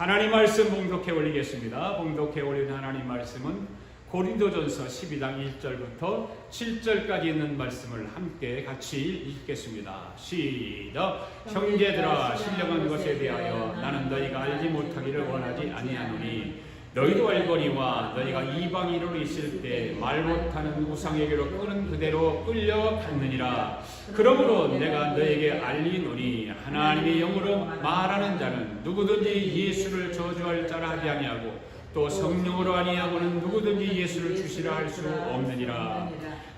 하나님 말씀 봉독해 올리겠습니다. 봉독해 올린 하나님 말씀은 고린도전서 12장 1절부터 7절까지 있는 말씀을 함께 같이 읽겠습니다. 시작. 형제들아, 신령한 것에 대하여 나는 너희가 알지 못하기를 원하지 아니하노니 너희도 알거니와 너희가 이방인으로 있을 때 말 못하는 우상에게로 끄는 그대로 끌려갔느니라. 그러므로 내가 너에게 알리노니 하나님의 영으로 말하는 자는 누구든지 예수를 저주할 자라 하지 아니하고 또 성령으로 아니하고는 누구든지 예수를 주시라 할 수 없느니라.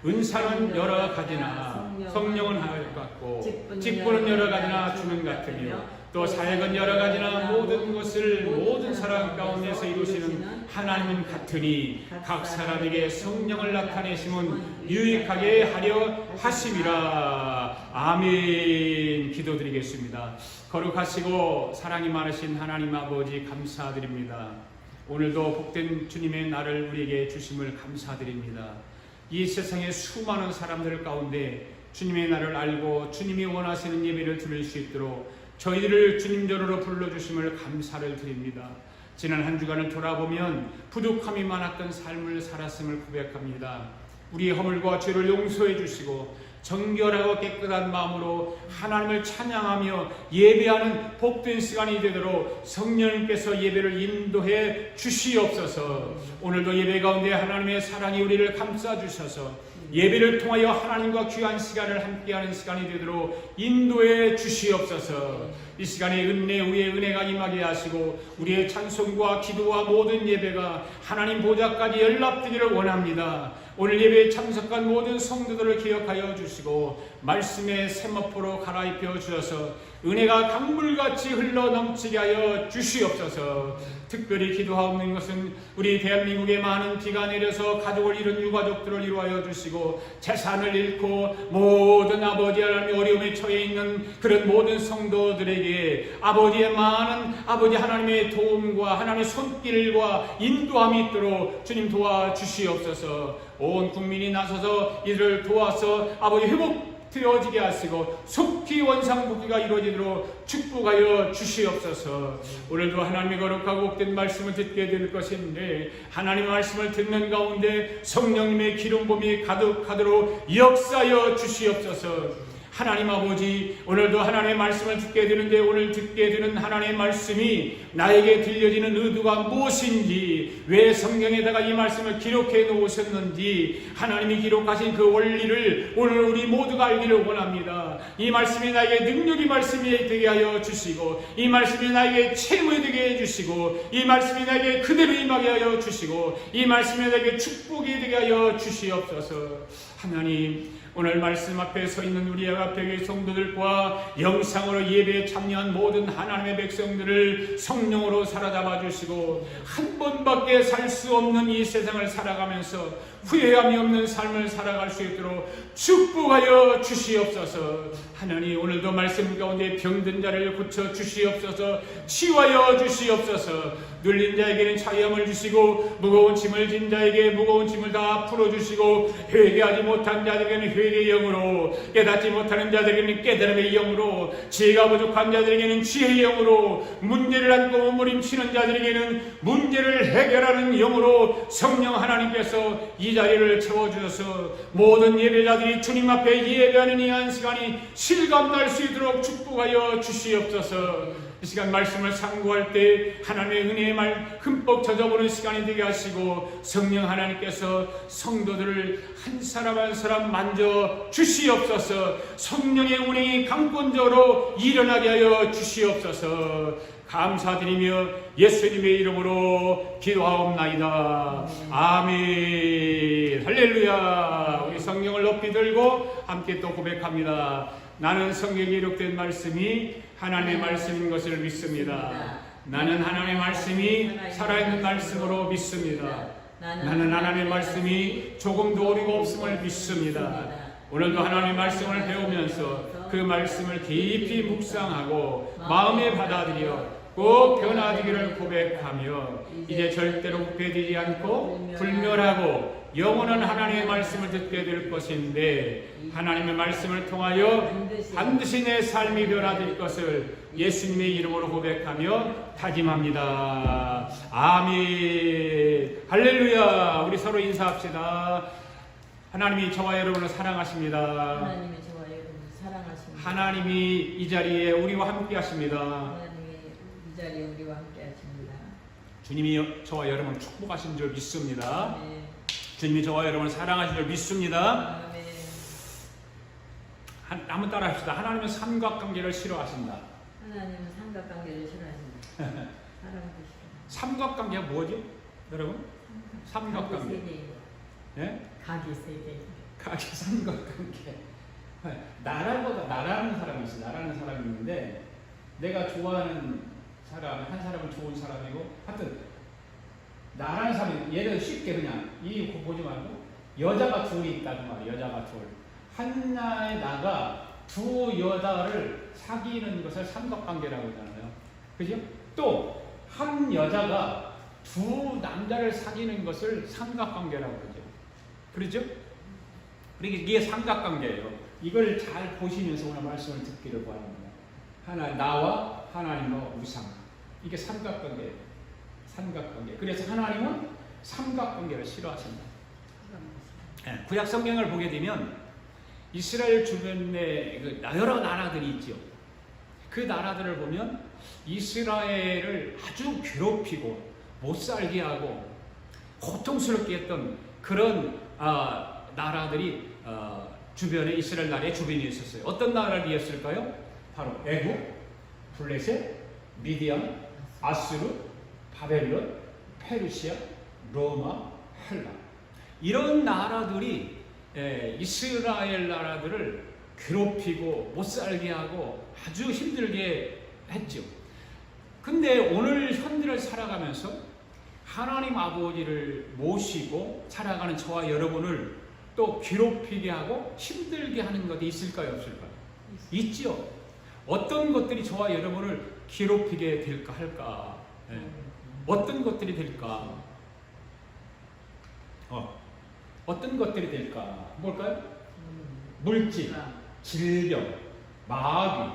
은사는 여러 가지나 성령은 하나 같고 직분은 여러 가지나 주는 같으며 또 사역은 여러 가지나 모든 것을 모든 사람 가운데서 이루시는 하나님은 같으니 각 사람에게 성령을 나타내심은 유익하게 하려 하심이라. 아멘. 기도드리겠습니다. 거룩하시고 사랑이 많으신 하나님 아버지 감사드립니다. 오늘도 복된 주님의 날을 우리에게 주심을 감사드립니다. 이 세상의 수많은 사람들 가운데 주님의 날을 알고 주님이 원하시는 예배를 드릴 수 있도록 저희들을 주님 전으로 불러주심을 감사를 드립니다. 지난 한 주간을 돌아보면 부족함이 많았던 삶을 살았음을 고백합니다. 우리의 허물과 죄를 용서해 주시고 정결하고 깨끗한 마음으로 하나님을 찬양하며 예배하는 복된 시간이 되도록 성령님께서 예배를 인도해 주시옵소서. 오늘도 예배 가운데 하나님의 사랑이 우리를 감싸 주셔서 예배를 통하여 하나님과 귀한 시간을 함께하는 시간이 되도록 인도해 주시옵소서. 이 시간에 은혜 위에 은혜가 임하게 하시고 우리의 찬송과 기도와 모든 예배가 하나님 보좌까지 연락되기를 원합니다. 오늘 예배에 참석한 모든 성도들을 기억하여 주시고 말씀의 세마포로 갈아입혀 주셔서 은혜가 강물같이 흘러 넘치게 하여 주시옵소서. 특별히 기도하옵는 것은 우리 대한민국에 많은 비가 내려서 가족을 잃은 유가족들을 위로하여 주시고 재산을 잃고 모든 아버지 하나님의 어려움에 처해 있는 그런 모든 성도들에게 아버지의 많은 아버지 하나님의 도움과 하나님의 손길과 인도함이 있도록 주님 도와주시옵소서. 온 국민이 나서서 이들을 도와서 아버지 회복되어지게 하시고 속히 원상복귀가 이루어지도록 축복하여 주시옵소서. 오늘도 하나님의 거룩하고 복된 말씀을 듣게 될 것인데 하나님의 말씀을 듣는 가운데 성령님의 기름붐이 가득하도록 역사하여 주시옵소서. 하나님 아버지, 오늘도 하나님의 말씀을 듣게 되는데 오늘 듣게 되는 하나님의 말씀이 나에게 들려지는 의도가 무엇인지, 왜 성경에다가 이 말씀을 기록해 놓으셨는지 하나님이 기록하신 그 원리를 오늘 우리 모두가 알기를 원합니다. 이 말씀이 나에게 능력이 말씀이 되게 하여 주시고 이 말씀이 나에게 체험이 되게 해주시고 이 말씀이 나에게 그대로 임하게 하여 주시고 이 말씀이 나에게 축복이 되게 하여 주시옵소서. 하나님, 오늘 말씀 앞에 서 있는 우리 앞에 성도들과 영상으로 예배에 참여한 모든 하나님의 백성들을 성령으로 사로잡아 주시고 한 번밖에 살 수 없는 이 세상을 살아가면서 후회함이 없는 삶을 살아갈 수 있도록 축복하여 주시옵소서. 하나님, 오늘도 말씀 가운데 병든 자를 고쳐 주시옵소서. 치유하여 주시옵소서. 눌린 자에게는 자유함을 주시고 무거운 짐을 진 자에게 무거운 짐을 다 풀어주시고 회개하지 못한 자들에게는 회개의 영으로, 깨닫지 못하는 자들에게는 깨달음의 영으로, 지혜가 부족한 자들에게는 지혜의 영으로, 문제를 안고 몸부림치는 자들에게는 문제를 해결하는 영으로 성령 하나님께서 이 자리를 채워주셔서 모든 예배자들이 주님 앞에 예배하는 이 한 시간이 실감날 수 있도록 축복하여 주시옵소서. 이 시간 말씀을 상고할 때 하나님의 은혜의 말 흠뻑 젖어보는 시간이 되게 하시고 성령 하나님께서 성도들을 한 사람 한 사람 만져 주시옵소서. 성령의 운행이 강권적으로 일어나게 하여 주시옵소서. 감사드리며 예수님의 이름으로 기도하옵나이다. 아멘. 할렐루야. 우리 성경을 높이 들고 함께 또 고백합니다. 나는 성경에 기록된 말씀이 하나님의 말씀인 것을 믿습니다. 나는 하나님의 말씀이 살아있는 말씀으로 믿습니다. 나는 하나님의 말씀이 조금도 오류가 없음을 믿습니다. 오늘도 하나님의 말씀을 배우면서 그 말씀을 깊이 묵상하고 마음에 받아들여 꼭 변화되기를 고백하며 이제 절대로 후퇴되지 않고 불멸하고 영원한 하나님의 말씀을 듣게 될 것인데 하나님의 말씀을 통하여 반드시 내 삶이 변화될 것을 예수님의 이름으로 고백하며 다짐합니다. 아멘. 할렐루야. 우리 서로 인사합시다. 하나님이 저와 여러분을 사랑하십니다. 하나님이 저와 여러분을 사랑하십니다. 하나님이 이 자리에 우리와 함께 하십니다. 하나님이 이 자리에 우리와 함께 하십니다. 주님이 저와 여러분을 축복하신 줄 믿습니다. 아멘. 주님이 저와 여러분을 사랑하신 줄 믿습니다. 아멘. 한번 따라 합시다. 하나님은 삼각관계를 싫어하신다. 하나님은 삼각관계를 싫어하십니다. 사랑도 싫어합니다. 삼각관계가 뭐지? 여러분? 삼각관계. 예? 각이 세계. 각이 삼각관계. 나라는 사람이 있어. 나라는 사람이 있는데 내가 좋아하는 사람, 한 사람은 좋은 사람이고 하여튼 나라는 사람이 예를 들어 쉽게 그냥 이 보지 말고 여자가 둘이 있다는 말이야. 여자가 둘. 하나의 나가 두 여자를 사귀는 것을 삼각관계라고 하잖아요. 그죠? 또 한 여자가 두 남자를 사귀는 것을 삼각관계라고 그러죠. 그렇죠? 그러니까 이게 삼각관계예요. 이걸 잘 보시면서 오늘 말씀을 듣기를 바랍니다. 나와 하나님과 우상. 이게 삼각관계예요. 삼각관계. 그래서 하나님은 삼각관계를 싫어하신다. 구약 성경을 보게 되면 이스라엘 주변에 여러 나라들이 있죠. 그 나라들을 보면 이스라엘을 아주 괴롭히고 못살게 하고 고통스럽게 했던 그런 나라들이 주변에 이스라엘 나라의 주변에 있었어요. 어떤 나라들이었을까요? 바로 애굽, 블레셋, 미디안, 아수르, 바벨론, 페르시아, 로마, 헬라. 이런 나라들이 이스라엘 나라들을 괴롭히고 못살게 하고 아주 힘들게 했죠. 근데 오늘 현대를 살아가면서 하나님 아버지를 모시고 살아가는 저와 여러분을 또 괴롭히게 하고 힘들게 하는 것이 있을까요? 없을까요? 있죠. 어떤 것들이 저와 여러분을 괴롭히게 될까 할까? 어떤 것들이 될까? 어떤 것들이 될까? 뭘까요? 물질, 질병, 마귀,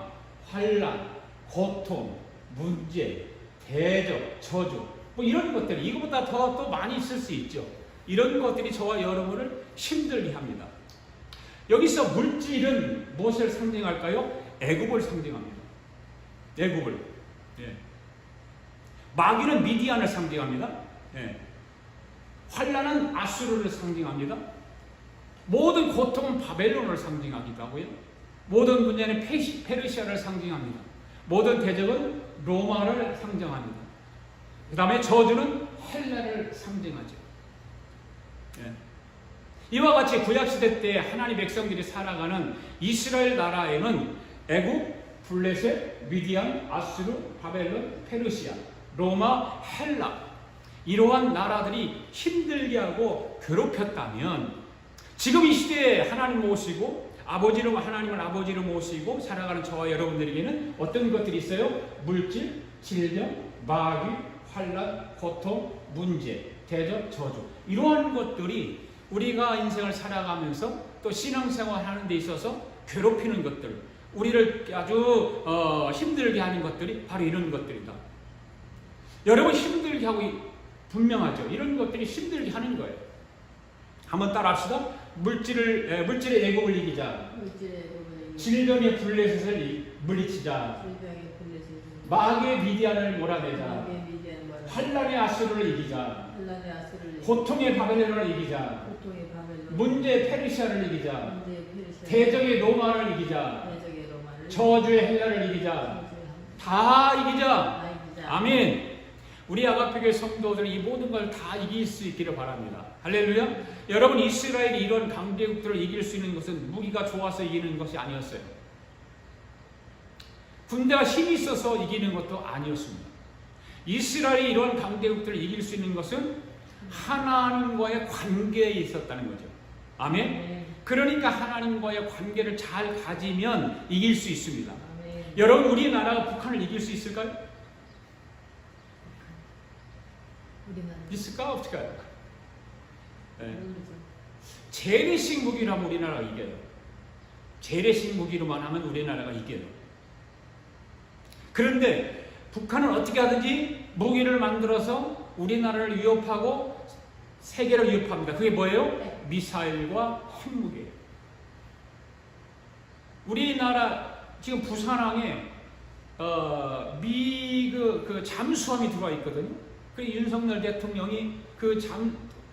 환란, 고통, 문제, 대적, 저주, 뭐 이런 것들이 이거보다 더 또 많이 있을 수 있죠. 이런 것들이 저와 여러분을 힘들게 합니다. 여기서 물질은 무엇을 상징할까요? 애굽을 상징합니다. 애굽을. 예. 마귀는 미디안을 상징합니다. 예. 환란은 아수르를 상징합니다. 모든 고통은 바벨론을 상징하기도 하고요. 모든 문제는 페르시아를 상징합니다. 모든 대적은 로마를 상징합니다. 그 다음에 저주는 헬라를 상징하죠. 예. 이와 같이 구약시대 때 하나님 백성들이 살아가는 이스라엘 나라에는 애굽, 블레셋, 미디안, 아수르, 바벨론, 페르시아, 로마, 헬라 이러한 나라들이 힘들게 하고 괴롭혔다면 지금 이 시대에 하나님 모시고 하나님을 아버지로 모시고 살아가는 저와 여러분들에게는 어떤 것들이 있어요? 물질, 질병, 마귀, 환란, 고통, 문제, 대적, 저주 이러한 것들이 우리가 인생을 살아가면서 또 신앙생활 하는 데 있어서 괴롭히는 것들 우리를 아주 힘들게 하는 것들이 바로 이런 것들이다. 여러분 힘들게 하고 분명하죠. 이런 것들이 힘들게 하는 거예요. 한번 따라 합시다. 물질의 애국을 이기자. 질병의 블레셋을 물리치자. 마귀의 미디안을 몰아내자. 환란의 아수르를 이기자. 고통의 바벨론을 이기자. 문제의 페르시아를 이기자. 대적의 로마를 이기자. 저주의 헬라를 이기자. 다 이기자. 아멘. 우리 아가페교회 성도들은 이 모든 걸 다 이길 수 있기를 바랍니다. 할렐루야. 여러분 이스라엘이 이런 강대국들을 이길 수 있는 것은 무기가 좋아서 이기는 것이 아니었어요. 군대가 힘이 있어서 이기는 것도 아니었습니다. 이스라엘이 이런 강대국들을 이길 수 있는 것은 하나님과의 관계에 있었다는 거죠. 아멘. 그러니까 하나님과의 관계를 잘 가지면 이길 수 있습니다. 여러분 우리나라가 북한을 이길 수 있을까요? 우리나라. 있을까 없을까요? 네. 모르죠. 재래식 무기라면 우리나라가 이겨요. 재래식 무기로만 하면 우리나라가 이겨요. 그런데 북한은 어떻게 하든지 무기를 만들어서 우리나라를 위협하고 세계를 위협합니다. 그게 뭐예요? 미사일과 핵무기예요. 우리나라 지금 부산항에 미 잠수함이 들어와 있거든요. 그 윤석열 대통령이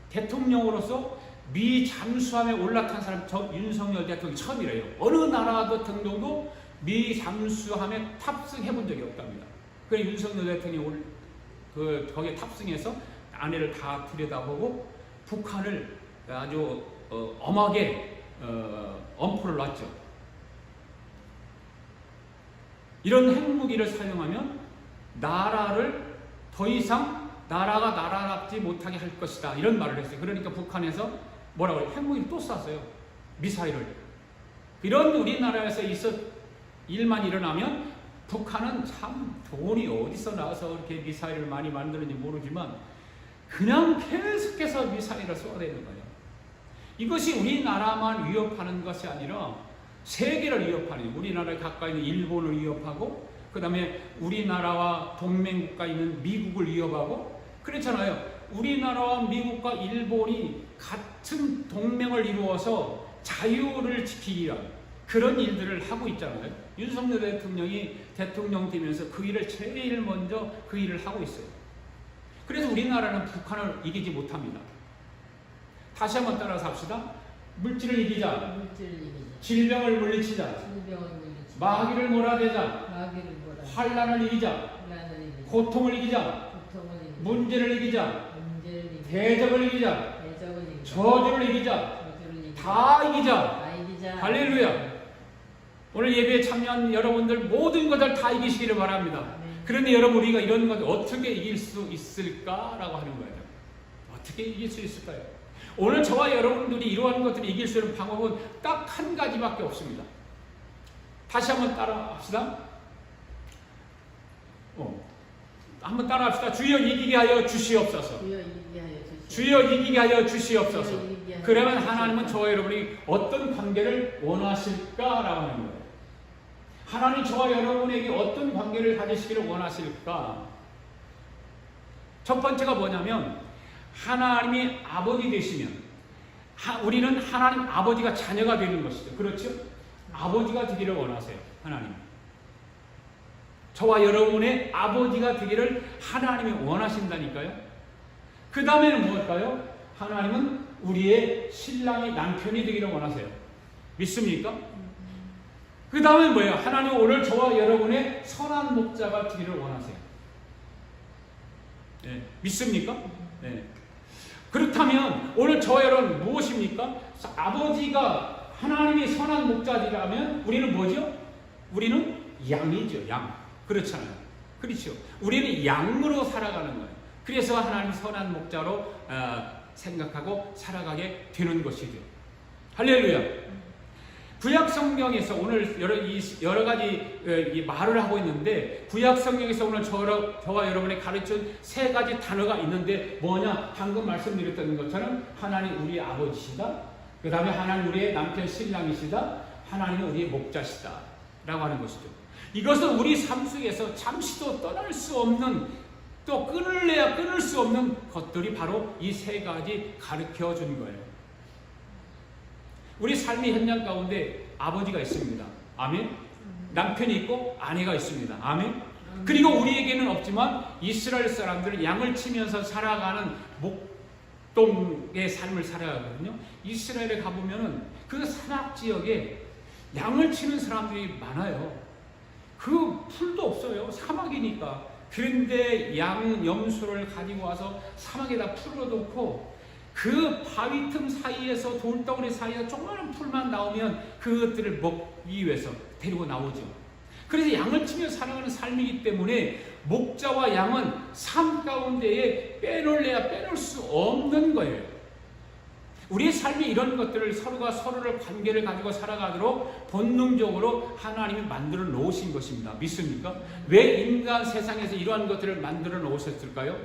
대통령으로서 미 잠수함에 올라탄 사람 윤석열 대통령이 처음이래요. 어느 나라도 등등도 미 잠수함에 탑승해 본 적이 없답니다. 그래서 윤석열 대통령이 거기에 탑승해서 안에를 다 들여다보고 북한을 아주 엄하게 엄포를 놨죠. 이런 핵무기를 사용하면 나라를 더 이상 나라가 나라답지 못하게 할 것이다. 이런 말을 했어요. 그러니까 북한에서 뭐라고 해요? 핵무기를 또 쐈어요. 미사일을. 이런 우리나라에서 일만 일어나면 북한은 참 돈이 어디서 나와서 이렇게 미사일을 많이 만드는지 모르지만 그냥 계속해서 미사일을 쏘아대는 거예요. 이것이 우리나라만 위협하는 것이 아니라 세계를 위협하는, 우리나라 가까이 있는 일본을 위협하고 그 다음에 우리나라와 동맹국가에 있는 미국을 위협하고 그렇잖아요. 우리나라와 미국과 일본이 같은 동맹을 이루어서 자유를 지키기 위한 그런 일들을 하고 있잖아요. 윤석열 대통령이 대통령 되면서 그 일을 제일 먼저 그 일을 하고 있어요. 그래서 우리나라는 북한을 이기지 못합니다. 다시 한번 따라서 합시다. 물질을 이기자. 질병을 물리치자. 마귀를 몰아내자. 환난을 이기자. 고통을 이기자. 문제를 이기자. 대적을 이기자. 저주를 이기자. 다 이기자. 할렐루야. 오늘 예배에 참여한 여러분들 모든 것을 다 이기시기를 바랍니다. 그런데 여러분 우리가 이런 것을 어떻게 이길 수 있을까라고 하는 거예요. 어떻게 이길 수 있을까요? 오늘 저와 여러분들이 이러한 것들을 이길 수 있는 방법은 딱 한 가지밖에 없습니다. 다시 한번 따라합시다. 한번 따라합시다. 주여 이기게 하여 주시옵소서. 주여 이기게 하여 주시옵소서. 그러면 하나님은 저와 여러분이 어떤 관계를 원하실까라고 하는 거예요. 하나님 저와 여러분에게 어떤 관계를 가지시기를 원하실까? 첫 번째가 뭐냐면 하나님이 아버지 되시면 우리는 하나님 아버지가 자녀가 되는 것이죠. 그렇죠? 아버지가 되기를 원하세요. 하나님. 저와 여러분의 아버지가 되기를 하나님이 원하신다니까요. 그 다음에는 무엇일까요? 하나님은 우리의 신랑이 남편이 되기를 원하세요. 믿습니까? 그 다음에 뭐예요? 하나님은 오늘 저와 여러분의 선한 목자가 되기를 원하세요. 네. 믿습니까? 네. 그렇다면 오늘 저와 여러분 무엇입니까? 아버지가 하나님이 선한 목자라면 우리는 뭐죠? 우리는 양이죠. 양. 그렇잖아요. 그렇죠. 우리는 양으로 살아가는 거예요. 그래서 하나님 선한 목자로 생각하고 살아가게 되는 것이죠. 할렐루야. 구약 성경에서 오늘 여러 가지 말을 하고 있는데 구약 성경에서 오늘 저와 여러분이 가르친 세 가지 단어가 있는데 뭐냐? 방금 말씀드렸던 것처럼 하나님 우리의 아버지시다. 그 다음에 하나님 우리의 남편 신랑이시다. 하나님은 우리의 목자시다. 라고 하는 것이죠. 이것은 우리 삶 속에서 잠시도 떠날 수 없는 또 끊을래야 끊을 수 없는 것들이 바로 이 세 가지 가르쳐 준 거예요. 우리 삶의 현장 가운데 아버지가 있습니다. 아멘. 남편이 있고 아내가 있습니다. 아멘. 그리고 우리에게는 없지만 이스라엘 사람들은 양을 치면서 살아가는 목동의 삶을 살아가거든요. 이스라엘에 가보면은 그 산악 지역에 양을 치는 사람들이 많아요. 그 풀도 없어요. 사막이니까. 그런데 양 염소를 가지고 와서 사막에다 풀어놓고 그 바위 틈 사이에서 돌덩어리 사이에서 조그마한 풀만 나오면 그것들을 먹기 위해서 데리고 나오죠. 그래서 양을 치며 살아가는 삶이기 때문에 목자와 양은 삶 가운데에 빼놓을래야 빼놓을 수 없는 거예요. 우리의 삶이 이런 것들을 서로가 서로를 관계를 가지고 살아가도록 본능적으로 하나님이 만들어 놓으신 것입니다. 믿습니까? 왜 인간 세상에서 이러한 것들을 만들어 놓으셨을까요?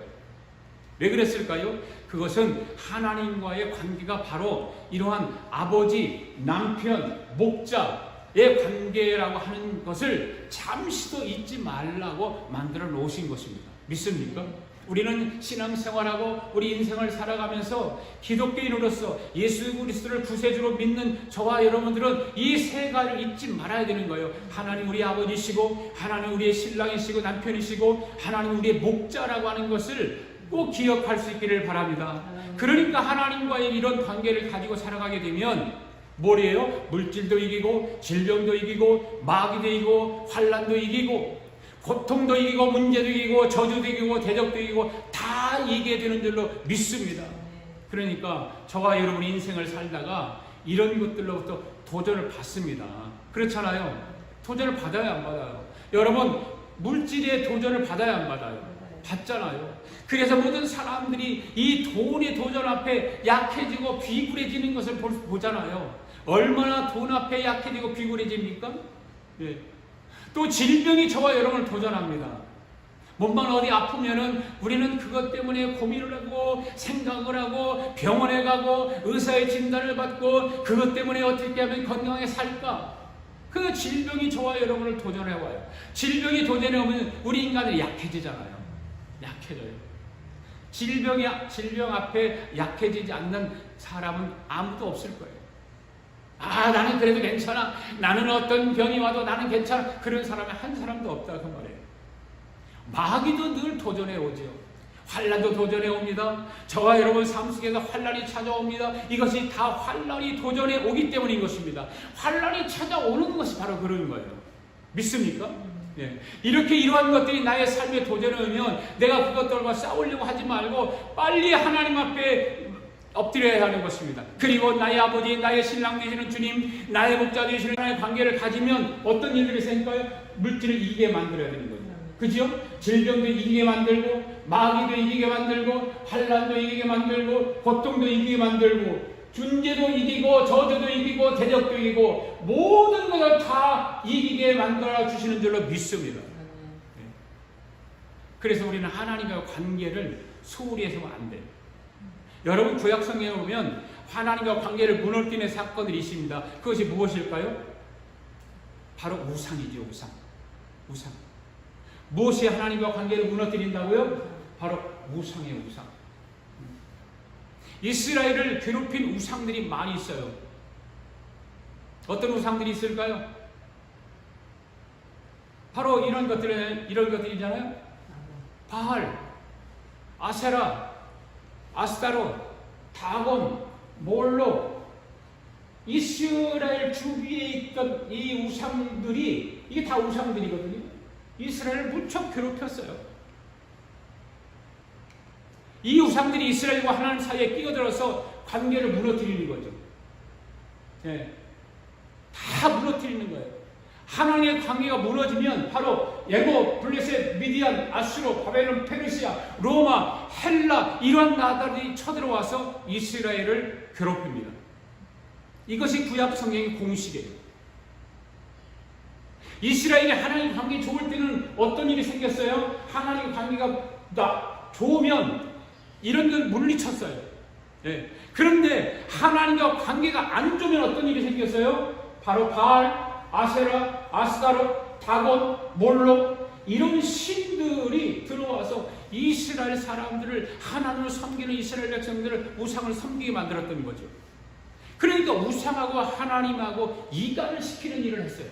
왜 그랬을까요? 그것은 하나님과의 관계가 바로 이러한 아버지, 남편, 목자의 관계라고 하는 것을 잠시도 잊지 말라고 만들어 놓으신 것입니다. 믿습니까? 우리는 신앙생활하고 우리 인생을 살아가면서 기독교인으로서 예수 그리스도를 구세주로 믿는 저와 여러분들은 이 세 가지를 잊지 말아야 되는 거예요. 하나님 우리 아버지시고, 하나님 우리의 신랑이시고 남편이시고, 하나님 우리의 목자라고 하는 것을 꼭 기억할 수 있기를 바랍니다. 그러니까 하나님과의 이런 관계를 가지고 살아가게 되면 뭐래요? 물질도 이기고, 질병도 이기고, 마귀도 이기고, 환난도 이기고, 고통도 이기고, 문제도 이기고, 저주도 이기고, 대적도 이기고 다 이기게 되는 줄로 믿습니다. 그러니까 저와 여러분 인생을 살다가 이런 것들로부터 도전을 받습니다. 그렇잖아요. 도전을 받아야 안 받아요? 여러분 물질의 도전을 받아야 안 받아요? 받잖아요. 그래서 모든 사람들이 이 돈의 도전 앞에 약해지고 비굴해지는 것을 보잖아요. 얼마나 돈 앞에 약해지고 비굴해집니까? 네. 또 질병이 저와 여러분을 도전합니다. 몸만 어디 아프면은 우리는 그것 때문에 고민을 하고 생각을 하고 병원에 가고 의사의 진단을 받고 그것 때문에 어떻게 하면 건강하게 살까? 그 질병이 저와 여러분을 도전해와요. 질병이 도전해오면 우리 인간은 약해지잖아요. 약해져요. 질병 앞에 약해지지 않는 사람은 아무도 없을 거예요. 아, 나는 그래도 괜찮아. 나는 어떤 병이 와도 나는 괜찮아. 그런 사람이 한 사람도 없다 그 말이에요. 마귀도 늘 도전해 오죠. 환난도 도전해 옵니다. 저와 여러분 삶 속에서 환난이 찾아옵니다. 이것이 다 환난이 도전해 오기 때문인 것입니다. 환난이 찾아오는 것이 바로 그런 거예요. 믿습니까? 예. 이렇게 이러한 것들이 나의 삶에 도전해 오면 내가 그것들과 싸우려고 하지 말고 빨리 하나님 앞에 엎드려야 하는 것입니다. 그리고 나의 아버지, 나의 신랑 되시는 주님, 나의 목자 되시는 하나님의 관계를 가지면 어떤 일들이 생길까요? 물질을 이기게 만들어야 되는 거죠. 그죠? 질병도 이기게 만들고, 마귀도 이기게 만들고, 환난도 이기게 만들고, 고통도 이기게 만들고, 준재도 이기고, 저주도 이기고, 대적도 이기고, 모든 것을 다 이기게 만들어 주시는 줄로 믿습니다. 그래서 우리는 하나님과 관계를 소홀히 해서는 안 돼요. 여러분 구약 성경에 보면 하나님과 관계를 무너뜨리는 사건들이 있습니다. 그것이 무엇일까요? 바로 우상이죠. 우상. 무엇이 하나님과 관계를 무너뜨린다고요? 바로 우상의 우상. 이스라엘을 괴롭힌 우상들이 많이 있어요. 어떤 우상들이 있을까요? 바로 이런 것들이잖아요. 바알, 아세라, 아스타롯, 다곤, 몰로, 이스라엘 주위에 있던 이 우상들이, 이게 다 우상들이거든요. 이스라엘을 무척 괴롭혔어요. 이 우상들이 이스라엘과 하나님 사이에 끼어들어서 관계를 무너뜨리는 거죠. 네. 다 무너뜨리는 거예요. 하나님의 관계가 무너지면 바로 애굽, 블레셋, 미디안, 아수르, 바벨론, 페르시아, 로마, 헬라 이러한 나라들이 쳐들어와서 이스라엘을 괴롭힙니다. 이것이 구약 성경의 공식이에요. 이스라엘이 하나님 관계 좋을 때는 어떤 일이 생겼어요? 하나님 관계가 좋으면 이런 걸 물리쳤어요. 네. 그런데 하나님과 관계가 안 좋으면 어떤 일이 생겼어요? 바로 바알, 아세라, 아스타롯, 다곤, 몰록 이런 신들이 들어와서 이스라엘 사람들을 하나님을 섬기는 이스라엘 백성들을 우상을 섬기게 만들었던 거죠. 그러니까 우상하고 하나님하고 이간을 시키는 일을 했어요.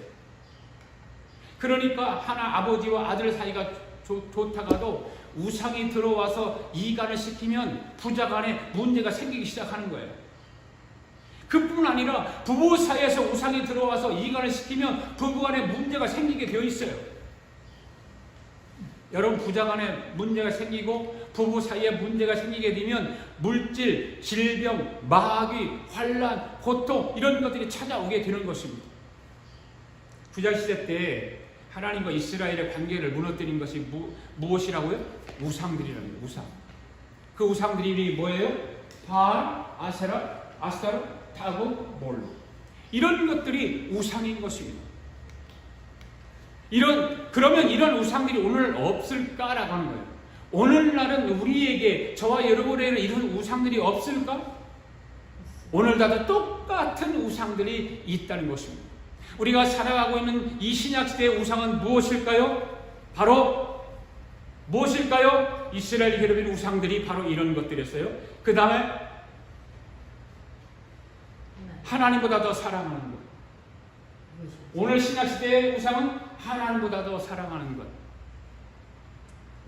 그러니까 하나 아버지와 아들 사이가 좋다가도 우상이 들어와서 이간을 시키면 부자간에 문제가 생기기 시작하는 거예요. 그뿐 아니라 부부 사이에서 우상이 들어와서 이간을 시키면 부부간에 문제가 생기게 되어 있어요. 여러분 부자간에 문제가 생기고 부부 사이에 문제가 생기게 되면 물질, 질병, 마귀, 환난, 고통 이런 것들이 찾아오게 되는 것입니다. 구약시대 때 하나님과 이스라엘의 관계를 무너뜨린 것이 무엇이라고요? 우상들이라는 거예요. 우상. 그 우상들이 뭐예요? 바알, 아세라, 아스타롯, 다곤, 몰로. 이런 것들이 우상인 것입니다. 그러면 이런 우상들이 오늘 없을까라고 하는 거예요. 오늘날은 우리에게, 저와 여러분에게는 이런 우상들이 없을까? 오늘날도 똑같은 우상들이 있다는 것입니다. 우리가 살아가고 있는 이 신약시대의 우상은 무엇일까요? 바로 무엇일까요? 이스라엘 기업의 우상들이 바로 이런 것들이었어요. 그 다음에 하나님보다 더 사랑하는 것. 오늘 신약시대의 우상은 하나님보다 더 사랑하는 것.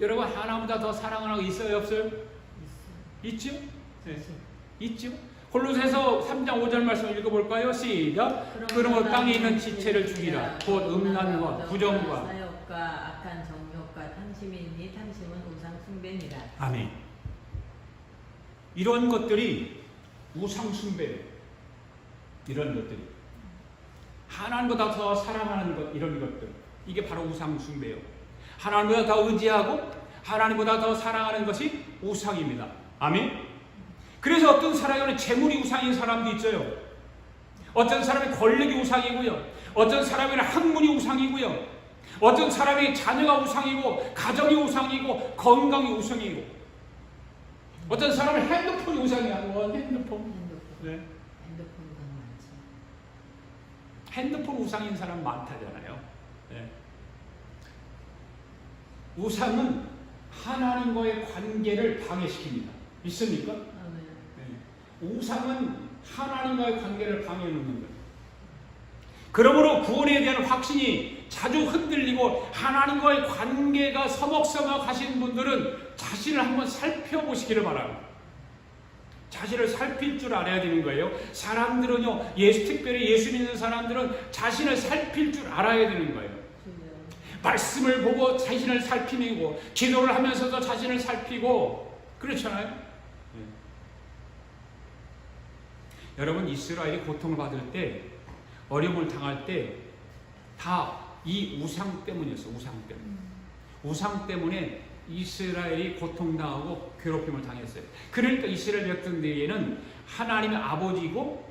여러분, 하나님보다 더 사랑하는 거 있어요, 없어요? 있죠? 네. 있죠? 골로새서 3장 5절 말씀 읽어볼까요? 시작. 그러므로 땅에 있는 지체를 죽이라. 곧 음란과 부정과 사욕과 악한 정욕과 탐심이니 탐심은 우상 숭배니라. 아멘. 이런 것들이 우상 숭배예요. 이런 것들이 하나님보다 더 사랑하는 것, 이런 것들, 이게 바로 우상 숭배예요. 하나님보다 더 의지하고 하나님보다 더 사랑하는 것이 우상입니다. 아멘. 그래서 어떤 사람은 재물이 우상인 사람도 있어요. 어떤 사람이 권력이 우상이고요. 어떤 사람은 학문이 우상이고요. 어떤 사람이 자녀가 우상이고 가정이 우상이고 건강이 우상이고, 어떤 사람은 핸드폰이 우상이야. 핸드폰. 네. 핸드폰도 많지. 핸드폰 우상인 사람 많다잖아요. 네. 우상은 하나님과의 관계를 방해시킵니다. 믿습니까? 네. 우상은 하나님과의 관계를 방해해놓는 거예요. 그러므로 구원에 대한 확신이 자주 흔들리고 하나님과의 관계가 서먹서먹하신 분들은 자신을 한번 살펴보시기를 바랍니다. 자신을 살필 줄 알아야 되는 거예요. 사람들은요, 특별히 예수 믿는 사람들은 자신을 살필 줄 알아야 되는 거예요. 말씀을 보고 자신을 살피고, 기도를 하면서도 자신을 살피고, 그렇잖아요. 네. 여러분, 이스라엘이 고통을 받을 때, 어려움을 당할 때 다 이 우상 때문이었어요. 우상 때문에. 우상 때문에 이스라엘이 고통당하고 괴롭힘을 당했어요. 그러니까 이스라엘 백성들에게는 하나님의 아버지고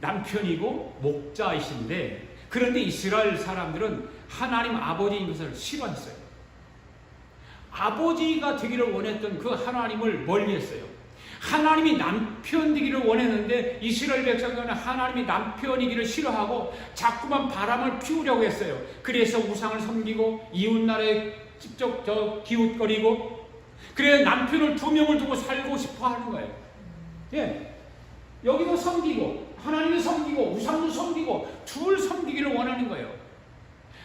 남편이고 목자이신데, 그런데 이스라엘 사람들은 하나님 아버지인 것을 싫어했어요. 아버지가 되기를 원했던 그 하나님을 멀리했어요. 하나님이 남편 되기를 원했는데 이스라엘 백성들은 하나님이 남편이기를 싫어하고 자꾸만 바람을 피우려고 했어요. 그래서 우상을 섬기고 이웃나라에 직접 기웃거리고, 그래서 남편을 2명을 두고 살고 싶어 하는 거예요. 예. 여기도 섬기고 하나님을 섬기고 우상도 섬기고 둘 섬기기를 원하는 거예요.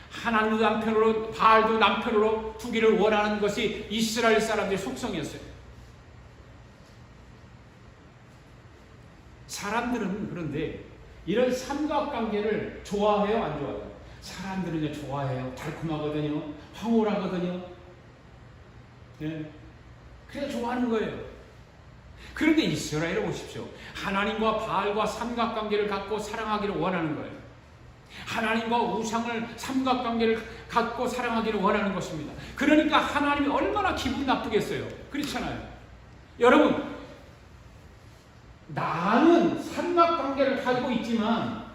하나님도 남편으로 바알도 남편으로 두기를 원하는 것이 이스라엘 사람들의 속성이었어요. 사람들은 그런데 이런 삼각관계를 좋아해요, 안 좋아해요? 사람들은 좋아해요. 달콤하거든요. 황홀하거든요. 네. 그래서 좋아하는 거예요. 그런데 이스라엘을 보십시오. 하나님과 바알과 삼각관계를 갖고 사랑하기를 원하는 거예요. 하나님과 우상을 삼각관계를 갖고 사랑하기를 원하는 것입니다. 그러니까 하나님이 얼마나 기분 나쁘겠어요. 그렇잖아요. 여러분, 나는 삼각관계를 가지고 있지만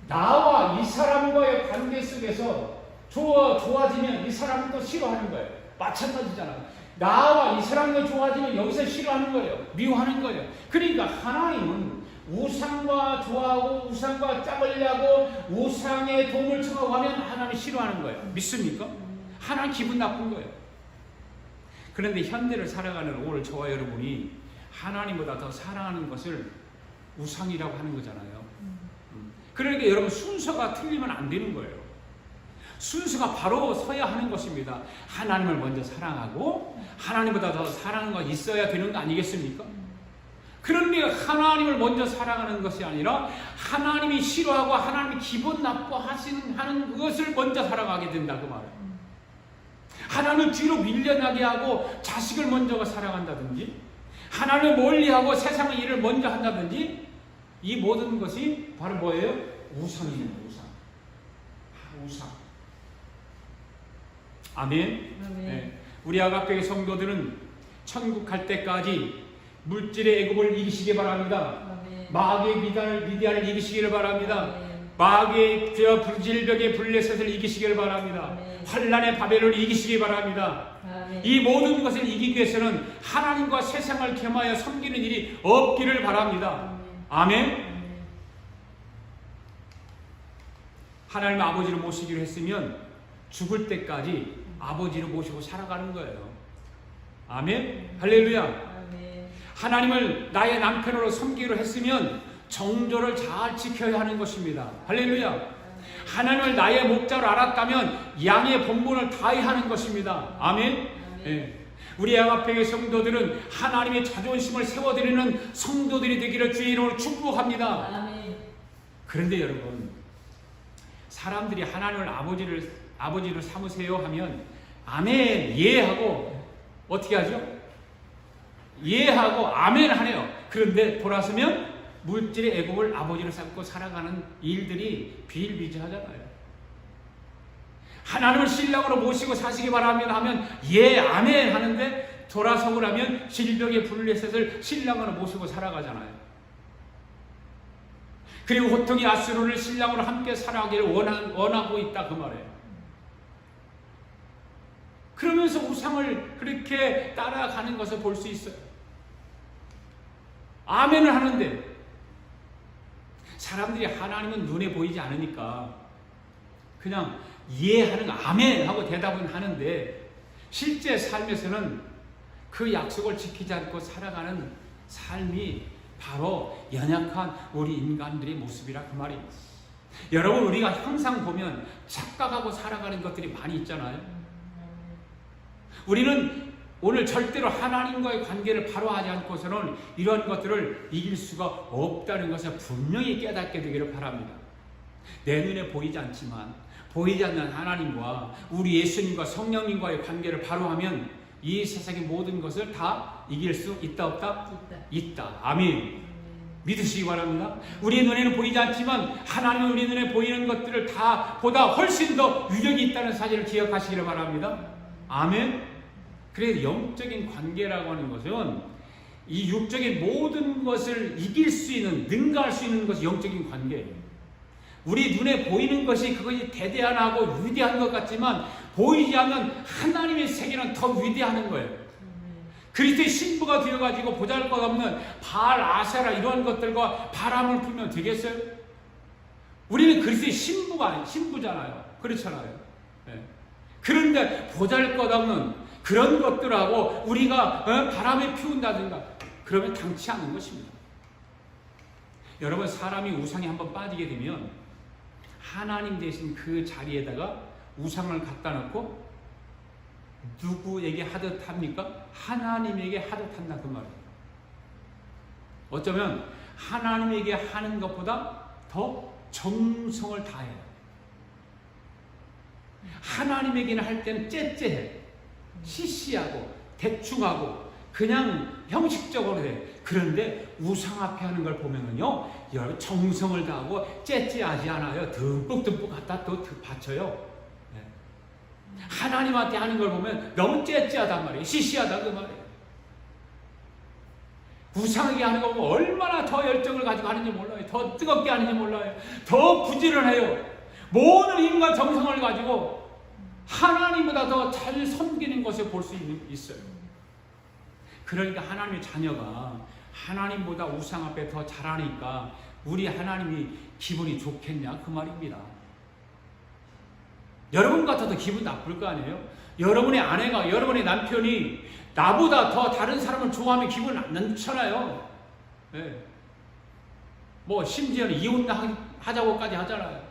나와 이 사람과의 관계 속에서 좋아지면 이 사람은 또 싫어하는 거예요. 마찬가지잖아요. 나와 이 사람과 좋아지면 여기서 싫어하는 거예요. 미워하는 거예요. 그러니까 하나님은 우상과 좋아하고 우상과 짝을려고 우상의 도움을 청하고 하면 하나님이 싫어하는 거예요. 믿습니까? 하나님 기분 나쁜 거예요. 그런데 현대를 살아가는 오늘 저와 여러분이 하나님보다 더 사랑하는 것을 우상이라고 하는 거잖아요. 그러니까 여러분, 순서가 틀리면 안 되는 거예요. 순서가 바로 서야 하는 것입니다. 하나님을 먼저 사랑하고 하나님보다 더 사랑하는 것이 있어야 되는 거 아니겠습니까? 그런데 하나님을 먼저 사랑하는 것이 아니라 하나님이 싫어하고 하나님이 기분 나빠하는 것을 먼저 사랑하게 된다, 그 말이에요. 하나님을 뒤로 밀려나게 하고 자식을 먼저 사랑한다든지, 하나님을 멀리하고 세상의 일을 먼저 한다든지, 이 모든 것이 바로 뭐예요? 우상입니다. 우상. 아멘. 네. 우리 아가페의 성도들은 천국 갈 때까지 물질의 애굽을 이기시기 바랍니다. 아멘. 마귀의 미디안을 이기시기를 바랍니다. 아멘. 마귀의 질병의 블레셋을 이기시길 바랍니다. 아멘. 환란의 바벨론을 이기시기 바랍니다. 아멘. 이 모든 것을 이기기 위해서는 하나님과 세상을 겸하여 섬기는 일이 없기를 바랍니다. 아멘. 아멘. 하나님 아버지를 모시기로 했으면 죽을 때까지 아버지를 모시고 살아가는 거예요. 아멘. 할렐루야. 아멘. 하나님을 나의 남편으로 섬기기로 했으면 정조를 잘 지켜야 하는 것입니다. 할렐루야. 하나님을 나의 목자로 알았다면 양의 본분을 다해야 하는 것입니다. 아멘. 예. 우리 양합회의 성도들은 하나님의 자존심을 세워드리는 성도들이 되기를 주의 이름으로 축복합니다. 아멘. 그런데 여러분, 사람들이 하나님을 아버지로 삼으세요 하면 아멘 이해하고 어떻게 하죠? 이해하고 아멘 하네요. 그런데 돌아서면 물질의 애국을 아버지로 삼고 살아가는 일들이 비일비재하잖아요. 하나님을 신랑으로 모시고 사시기 바랍니다 하면 예 아멘 하는데 돌아서고 나면 질병의 블레셋을 신랑으로 모시고 살아가잖아요. 그리고 호통이 아수르를 신랑으로 함께 살아가기를 원하고 있다 그 말이에요. 그러면서 우상을 그렇게 따라가는 것을 볼 수 있어요. 아멘을 하는데 사람들이 하나님은 눈에 보이지 않으니까 그냥 이해하는 아멘 하고 대답은 하는데 실제 삶에서는 그 약속을 지키지 않고 살아가는 삶이 바로 연약한 우리 인간들의 모습이라 그 말입니다. 여러분, 우리가 항상 보면 착각하고 살아가는 것들이 많이 있잖아요. 우리는 오늘 절대로 하나님과의 관계를 바로 하지 않고서는 이런 것들을 이길 수가 없다는 것을 분명히 깨닫게 되기를 바랍니다. 내 눈에 보이지 않지만 보이지 않는 하나님과 우리 예수님과 성령님과의 관계를 바로 하면 이 세상의 모든 것을 다 이길 수 있다 없다? 있다. 아멘. 믿으시기 바랍니다. 우리의 눈에는 보이지 않지만 하나님은 우리 눈에 보이는 것들을 다 보다 훨씬 더 위력이 있다는 사실을 기억하시기를 바랍니다. 아멘. 그래서 영적인 관계라고 하는 것은 이 육적인 모든 것을 이길 수 있는, 능가할 수 있는 것이 영적인 관계예요. 우리 눈에 보이는 것이 그것이 대대하고 위대한 것 같지만 보이지 않는 하나님의 세계는 더 위대한 거예요. 그리스도의 신부가 되어가지고 보잘것없는 바알, 아세라 이런 것들과 바람을 불면 되겠어요? 우리는 그리스도의 신부잖아요. 그렇잖아요. 네. 그런데 보잘것없는 그런 것들하고 우리가 바람에 피운다든가 그러면 당치 않은 것입니다. 여러분, 사람이 우상에 한번 빠지게 되면 하나님 대신 그 자리에다가 우상을 갖다 놓고 누구에게 하듯 합니까? 하나님에게 하듯 한다 그 말이에요. 어쩌면 하나님에게 하는 것보다 더 정성을 다해요. 하나님에게는 할 때는 째째해. 시시하고 대충하고 그냥 형식적으로 돼. 그런데 우상 앞에 하는 걸 보면은요, 여러분 정성을 다하고 째째하지 않아요. 듬뿍듬뿍 갖다 또 바쳐요. 네. 하나님한테 하는 걸 보면 너무 째째하단 말이에요. 시시하다 그 말이에요. 우상에게 하는 거 보면 얼마나 더 열정을 가지고 하는지 몰라요. 더 뜨겁게 하는지 몰라요. 더 부지런해요. 모든 인간 정성을 가지고 하나님보다 더 잘 섬기는 것을 볼 수 있어요. 그러니까 하나님의 자녀가 하나님보다 우상 앞에 더 잘하니까 우리 하나님이 기분이 좋겠냐 그 말입니다. 여러분 같아도 기분 나쁠 거 아니에요? 여러분의 아내가, 여러분의 남편이 나보다 더 다른 사람을 좋아하면 기분 안 좋잖아요. 네. 뭐 심지어는 이혼하자고까지 하잖아요.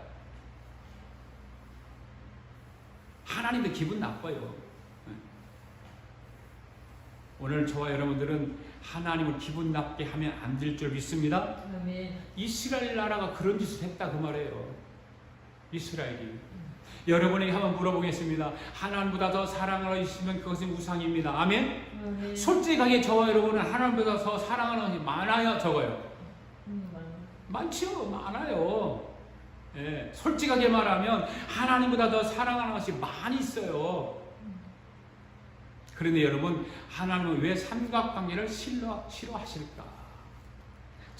하나님도 기분 나빠요. 오늘 저와 여러분들은 하나님을 기분 나쁘게 하면 안 될 줄 믿습니다. 아멘. 이스라엘 나라가 그런 짓을 했다 그 말이에요. 이스라엘이. 여러분에게 한번 물어보겠습니다. 하나님보다 더 사랑을 하시면 그것은 우상입니다. 아멘? 아멘. 솔직하게 저와 여러분은 하나님보다 더 사랑하는 것이 많아요, 적어요? 많죠, 많아요. 예, 솔직하게 말하면 하나님보다 더 사랑하는 것이 많이 있어요. 그런데 여러분, 하나님은 왜 삼각관계를 싫어하실까?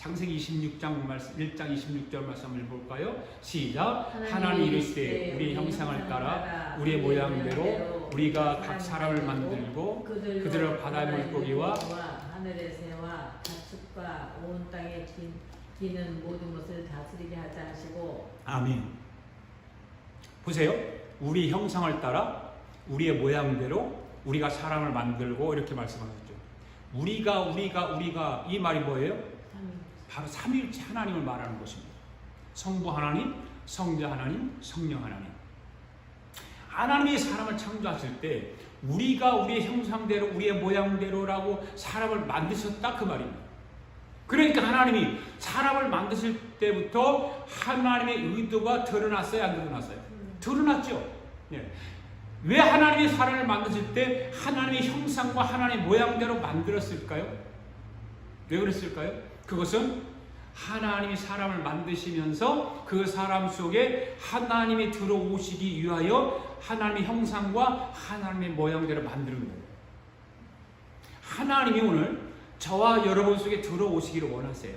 창세기 26장 말씀 1장 26절 말씀을 볼까요? 시작. 하나님이 이르시되 우리 형상을 따라 우리의 모양대로 우리가 각 사람을 만들고 그들을 바다의 물고기와 하늘의 새와 가축과 온 땅에 기는 모든 것을 다스리게 하자 하시고. 아멘. 보세요. 우리 형상을 따라 우리의 모양대로 우리가 사람을 만들고 이렇게 말씀하셨죠. 우리가 이 말이 뭐예요? 바로 삼위일체 하나님을 말하는 것입니다. 성부 하나님, 성자 하나님, 성령 하나님. 하나님이 사람을 창조하실 때 우리가 우리의 형상대로 우리의 모양대로라고 사람을 만드셨다 그 말입니다. 그러니까 하나님이 사람을 만드실 때부터 하나님의 의도가 드러났어요, 안 드러났어요? 드러났죠. 예. 왜 하나님이 사람을 만드실 때 하나님의 형상과 하나님의 모양대로 만들었을까요? 왜 그랬을까요? 그것은 하나님이 사람을 만드시면서 그 사람 속에 하나님이 들어오시기 위하여 하나님의 형상과 하나님의 모양대로 만드는 거예요. 하나님이 오늘 저와 여러분 속에 들어오시기를 원하세요.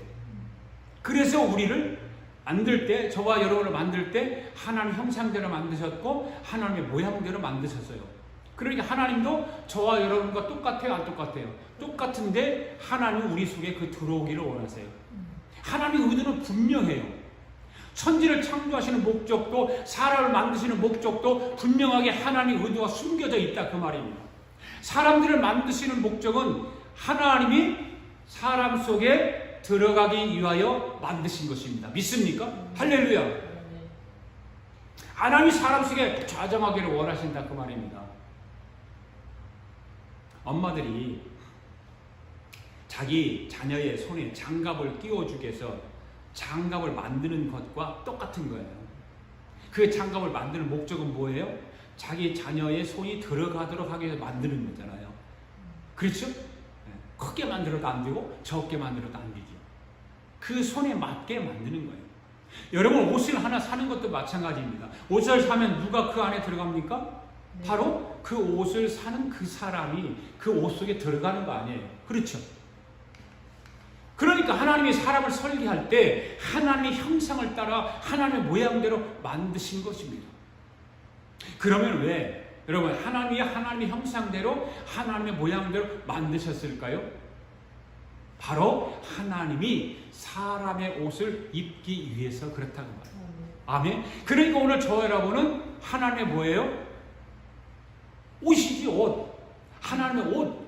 그래서 우리를 만들 때, 저와 여러분을 만들 때 하나님 형상대로 만드셨고 하나님의 모양대로 만드셨어요. 그러니까 하나님도 저와 여러분과 똑같아요, 안 똑같아요? 똑같은데 하나님 우리 속에 그 들어오기를 원하세요. 하나님의 의도는 분명해요. 천지를 창조하시는 목적도 사람을 만드시는 목적도 분명하게 하나님의 의도가 숨겨져 있다 그 말입니다. 사람들을 만드시는 목적은 하나님이 사람 속에 들어가기 위하여 만드신 것입니다. 믿습니까? 할렐루야. 하나님이 사람 속에 좌정하기를 원하신다 그 말입니다. 엄마들이 자기 자녀의 손에 장갑을 끼워주기 위해서 장갑을 만드는 것과 똑같은 거예요. 그 장갑을 만드는 목적은 뭐예요? 자기 자녀의 손이 들어가도록 하기 위해서 만드는 거잖아요. 그렇죠? 크게 만들어도 안 되고 적게 만들어도 안 되죠. 그 손에 맞게 만드는 거예요. 여러분 옷을 하나 사는 것도 마찬가지입니다. 옷을 사면 누가 그 안에 들어갑니까? 네. 바로 그 옷을 사는 그 사람이 그 옷 속에 들어가는 거 아니에요. 그렇죠? 그러니까 하나님이 사람을 설계할 때 하나님의 형상을 따라 하나님의 모양대로 만드신 것입니다. 그러면 왜 여러분 하나님의 형상대로 하나님의 모양대로 만드셨을까요? 바로 하나님이 사람의 옷을 입기 위해서 그렇다고 말해요. 아멘. 그러니까 오늘 저 여러분은 하나님의 뭐예요? 옷이지 옷. 하나님의 옷.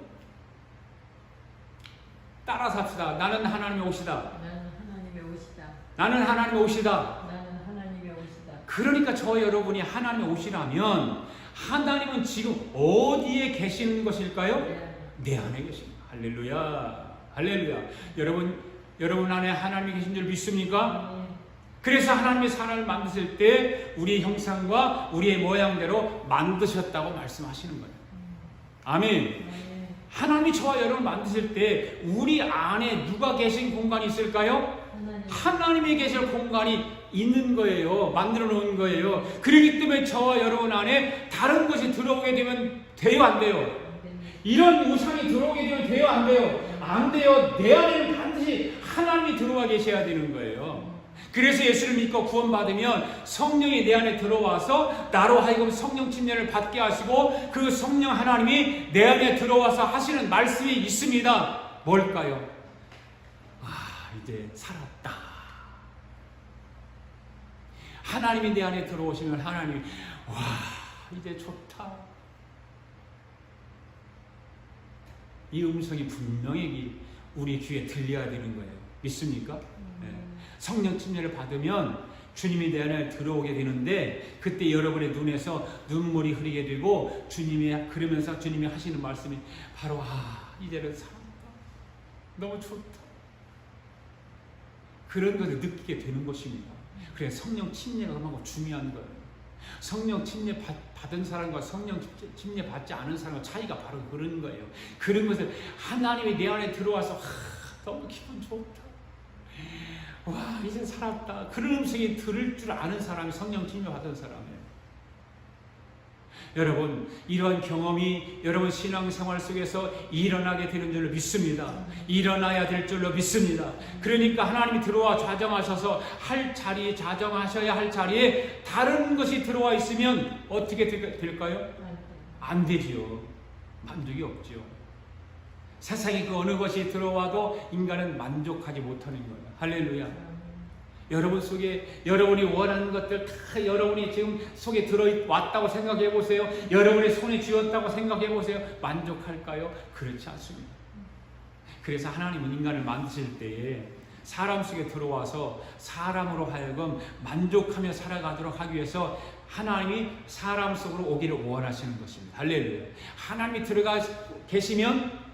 따라서 합시다. 나는 하나님의 옷이다. 나는 하나님의 옷이다. 나는 하나님의 옷이다. 나는 하나님의 옷이다. 그러니까 저 여러분이 하나님의 옷이라면 하나님은 지금 어디에 계시는 것일까요? 내 안에 계십니다. 할렐루야. 할렐루야. 여러분 안에 하나님이 계신 줄 믿습니까? 그래서 하나님이 사람을 만드실 때 우리의 형상과 우리의 모양대로 만드셨다고 말씀하시는 거예요. 아멘. 하나님이 저와 여러분 만드실 때 우리 안에 누가 계신 공간이 있을까요? 하나님이 계실 공간이 있는 거예요. 만들어 놓은 거예요. 그렇기 때문에 저와 여러분 안에 다른 것이 들어오게 되면 돼요, 안 돼요? 이런 우상이 들어오게 되면 돼요, 안 돼요? 안 돼요. 내 안에는 반드시 하나님이 들어와 계셔야 되는 거예요. 그래서 예수를 믿고 구원받으면 성령이 내 안에 들어와서 나로 하여금 성령 침례를 받게 하시고 그 성령 하나님이 내 안에 들어와서 하시는 말씀이 있습니다. 뭘까요? 이제 살았다. 하나님이 내 안에 들어오시면 하나님이 이제 좋다. 이 음성이 분명히 우리 귀에 들려야 되는 거예요. 믿습니까? 네. 성령 침례를 받으면 주님이 내 안에 들어오게 되는데 그때 여러분의 눈에서 눈물이 흐르게 되고 그러면서 주님이 하시는 말씀이 바로 이제는 살았다. 너무 좋다. 그런 것을 느끼게 되는 것입니다. 그래서 성령 침례가 그만큼 중요한 거예요. 성령 침례 받은 사람과 성령 침례 받지 않은 사람과 차이가 바로 그런 거예요. 그런 것을 하나님이 내 안에 들어와서 너무 기분 좋다. 이제 살았다. 그런 음성이 들을 줄 아는 사람이 성령 침례 받은 사람이에요. 여러분, 이러한 경험이 여러분 신앙생활 속에서 일어나게 되는 줄로 믿습니다. 일어나야 될 줄로 믿습니다. 그러니까 하나님이 들어와 좌정하셔서 좌정하셔야 할 자리에 다른 것이 들어와 있으면 어떻게 될까요? 안 되지요. 만족이 없지요. 세상에 그 어느 것이 들어와도 인간은 만족하지 못하는 거예요. 할렐루야. 여러분 속에 여러분이 원하는 것들 다 여러분이 지금 속에 들어왔다고 생각해 보세요. 여러분의 손에 쥐었다고 생각해 보세요. 만족할까요? 그렇지 않습니다. 그래서 하나님은 인간을 만드실 때에 사람 속에 들어와서 사람으로 하여금 만족하며 살아가도록 하기 위해서 하나님이 사람 속으로 오기를 원하시는 것입니다. 할렐루야. 하나님이 들어가 계시면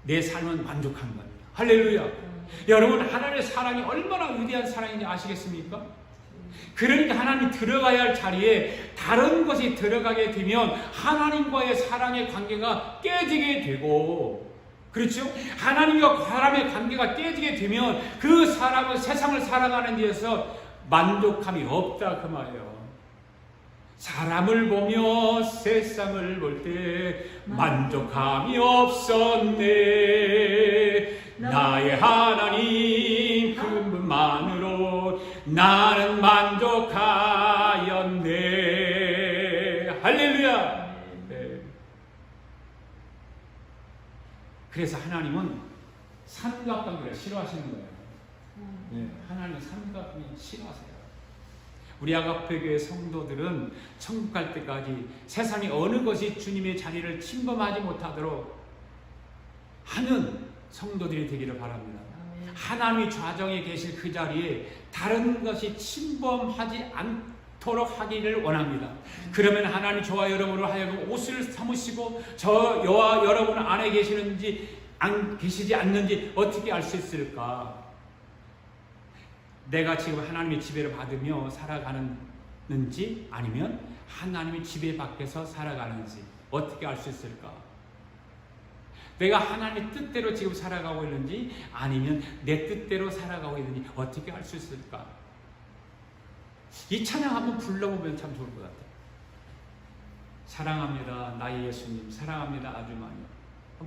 내 삶은 만족한 겁니다. 할렐루야. 여러분, 하나님의 사랑이 얼마나 위대한 사랑인지 아시겠습니까? 그러니까 하나님이 들어가야 할 자리에 다른 것이 들어가게 되면 하나님과의 사랑의 관계가 깨지게 되고, 그렇죠? 하나님과 사람의 관계가 깨지게 되면 그 사람은 세상을 살아가는 데에서 만족함이 없다 그 말이에요. 사람을 보며 세상을 볼 때 만족함이 없었네. 나의 하나님 그분만으로 나는 만족하였네. 할렐루야. 네. 그래서 하나님은 삼각관계를 싫어하시는 거예요. 네. 하나님은 삼각관계 싫어하세요. 우리 아가페교회 성도들은 천국 갈 때까지 세상의 어느 것이 주님의 자리를 침범하지 못하도록 하는 성도들이 되기를 바랍니다. 하나님이 좌정에 계실 그 자리에 다른 것이 침범하지 않도록 하기를 원합니다. 그러면 하나님 저와 여러분을 하여금 옷을 사무시고 저와 여러분 안에 계시는지 계시지 않는지 어떻게 알 수 있을까? 내가 지금 하나님의 지배를 받으며 살아가는지 아니면 하나님의 지배 밖에서 살아가는지 어떻게 알 수 있을까? 내가 하나님의 뜻대로 지금 살아가고 있는지 아니면 내 뜻대로 살아가고 있는지 어떻게 알 수 있을까? 이 찬양 한번 불러보면 참 좋을 것 같아요. 사랑합니다 나의 예수님, 사랑합니다 아주 많이.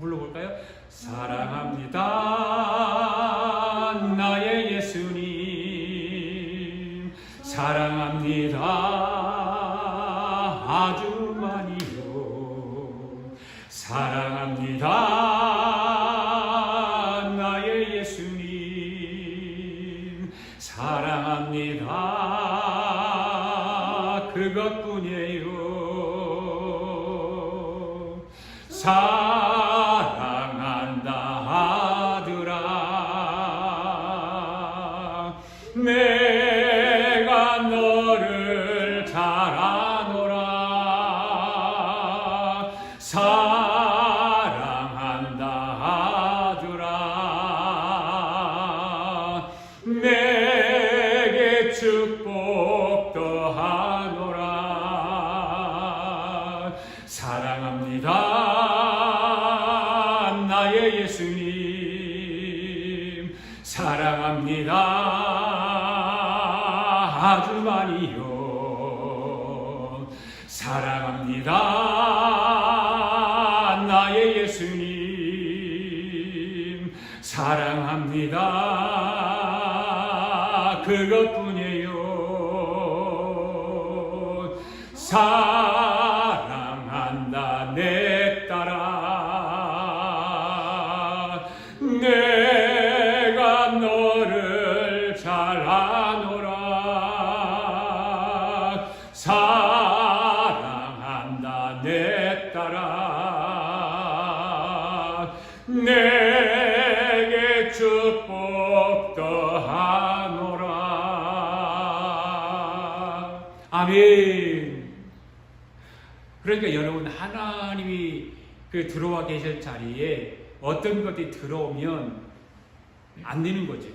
불러볼까요? 사랑합니다 나의 예수님, 사랑합니다 아주 많이요. 사랑합니다 나의 예수님, 사랑합니다 그것뿐이에요. 사랑한다 하더라 내가 너를 잘 아노라. 사랑한다 하더라 내게 축복 더하노라. 사랑합니다 나의 예수님, 사랑합니다 아주 많이요. 사랑합니다 나의 예수님, 사랑합니다 그것뿐이에요. 사랑한다 내 딸아 내가 너를 잘 아노라. 사랑한다 내 딸아 내게 축복 더하노라. 아멘. 그러니까 여러분, 하나님이 그 들어와 계실 자리에 어떤 것들이 들어오면 안 되는 거죠.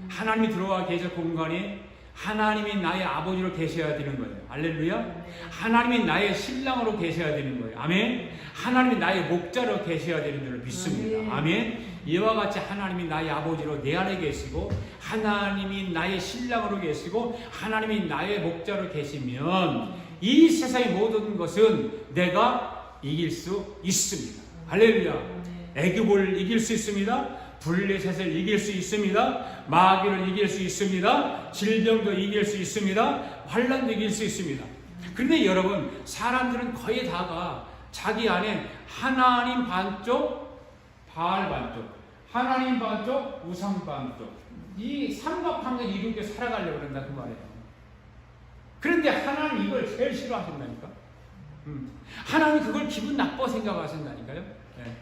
하나님이 들어와 계실 공간에 하나님이 나의 아버지로 계셔야 되는 거예요. 할렐루야. 하나님이 나의 신랑으로 계셔야 되는 거예요. 아멘. 하나님이 나의 목자로 계셔야 되는 줄 믿습니다. 아멘. 이와 같이 하나님이 나의 아버지로 내 안에 계시고 하나님이 나의 신랑으로 계시고 하나님이 나의 목자로 계시면 이 세상의 모든 것은 내가 이길 수 있습니다. 할렐루야. 애굽을 이길 수 있습니다. 블레셋을 이길 수 있습니다. 마귀를 이길 수 있습니다. 질병도 이길 수 있습니다. 환난도 이길 수 있습니다. 그런데 여러분, 사람들은 거의 다가 자기 안에 하나님 반쪽, 바알 반쪽, 하나님 반쪽, 우상 반쪽, 이 삼각관계를 이루게 살아가려고 그런다 그 말이에요. 그런데 하나님 이걸 제일 싫어하신다니까. 하나님 그걸 기분 나빠 생각하신다니까요. 네.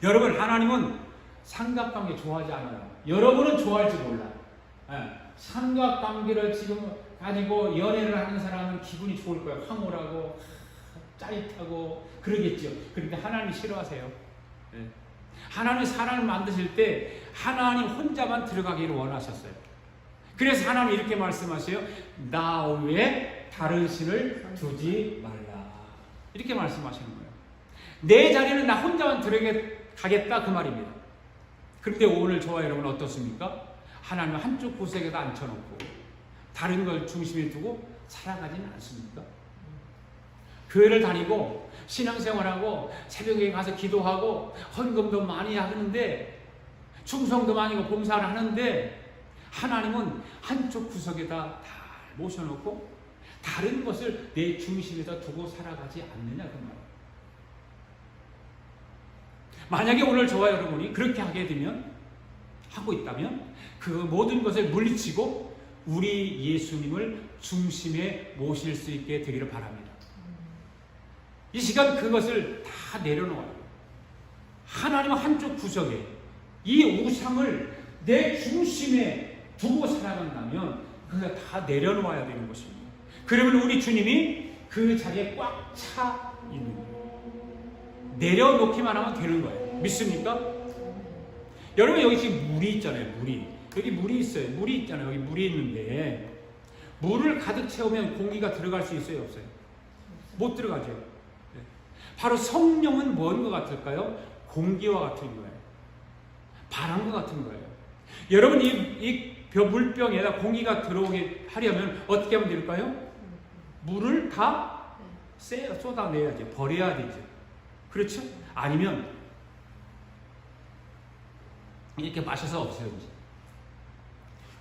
여러분, 하나님은 삼각관계 좋아하지 않아요. 여러분은 좋아할지 몰라. 네. 삼각관계를 지금 가지고 연애를 하는 사람은 기분이 좋을 거예요. 황홀하고 짜릿하고 그러겠죠. 그런데 하나님 싫어하세요. 네. 하나님 사람을 만드실 때 하나님 혼자만 들어가기를 원하셨어요. 그래서 하나님 이렇게 말씀하세요. 나 외에 다른 신을 두지 말라. 이렇게 말씀하시는 거예요. 내 자리는 나 혼자만 들어가겠다 그 말입니다. 그런데 오늘 저와 여러분 어떻습니까? 하나님 한쪽 구석에다 앉혀놓고 다른 걸 중심에 두고 살아가지는 않습니까? 교회를 다니고 신앙생활하고 새벽에 가서 기도하고 헌금도 많이 하는데 충성도 많이 하고 봉사를 하는데 하나님은 한쪽 구석에다 다 모셔놓고 다른 것을 내 중심에다 두고 살아가지 않느냐 그 말이에요. 만약에 오늘 저와 여러분이 그렇게 하게 되면, 하고 있다면 그 모든 것을 물리치고 우리 예수님을 중심에 모실 수 있게 되기를 바랍니다. 이 시간 그것을 다 내려놓아요. 하나님은 한쪽 구석에 이 우상을 내 중심에 두고 살아간다면 그걸 다 내려놓아야 되는 것입니다. 그러면 우리 주님이 그 자리에 꽉 차 있는 거예요. 내려놓기만 하면 되는 거예요. 믿습니까? 여러분, 여기 지금 물이 있잖아요. 물이. 여기 물이 있어요. 물이 있잖아요. 여기 물이 있는데 물을 가득 채우면 공기가 들어갈 수 있어요? 없어요? 못 들어가죠. 바로 성령은 뭔 것 같을까요? 공기와 같은 거예요. 바람과 같은 거예요. 여러분, 이 물병에다 공기가 들어오게 하려면 어떻게 하면 될까요? 물을 다 쏟아내야죠. 버려야 되죠. 그렇죠? 아니면 이렇게 마셔서 없애야지.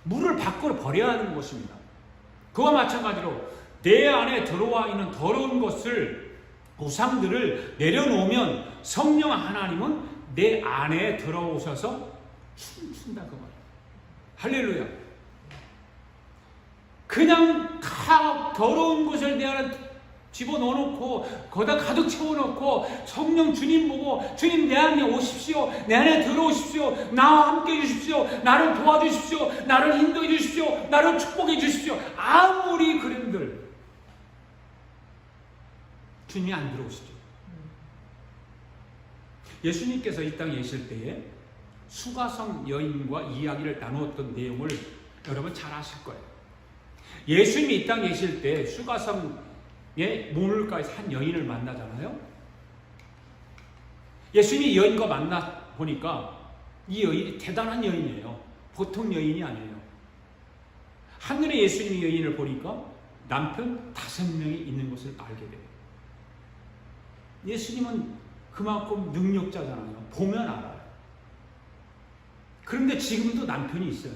물을 밖으로 버려야 하는 것입니다. 그와 마찬가지로 내 안에 들어와 있는 더러운 것을, 우상들을 내려놓으면 성령 하나님은 내 안에 들어오셔서 춤춘다 그 말이에요. 할렐루야. 그냥 다 더러운 것을 내 안에 집어넣어놓고 거기다 가득 채워놓고 성령 주님 보고 주님 내 안에 오십시오. 내 안에 들어오십시오. 나와 함께 해주십시오. 나를 도와주십시오. 나를 인도해 주십시오. 나를 축복해 주십시오. 아무리 그런들 주님이 안 들어오시죠. 예수님께서 이 땅에 계실 때에 수가성 여인과 이야기를 나누었던 내용을 여러분 잘 아실 거예요. 예수님이 이 땅에 계실 때 수가성의 문을가에서 한 여인을 만나잖아요. 예수님이 여인과 만나 보니까 이 여인이 대단한 여인이에요. 보통 여인이 아니에요. 하늘에 예수님이 여인을 보니까 남편 5명이 있는 것을 알게 돼요. 예수님은 그만큼 능력자잖아요. 보면 알아요. 그런데 지금도 남편이 있어요.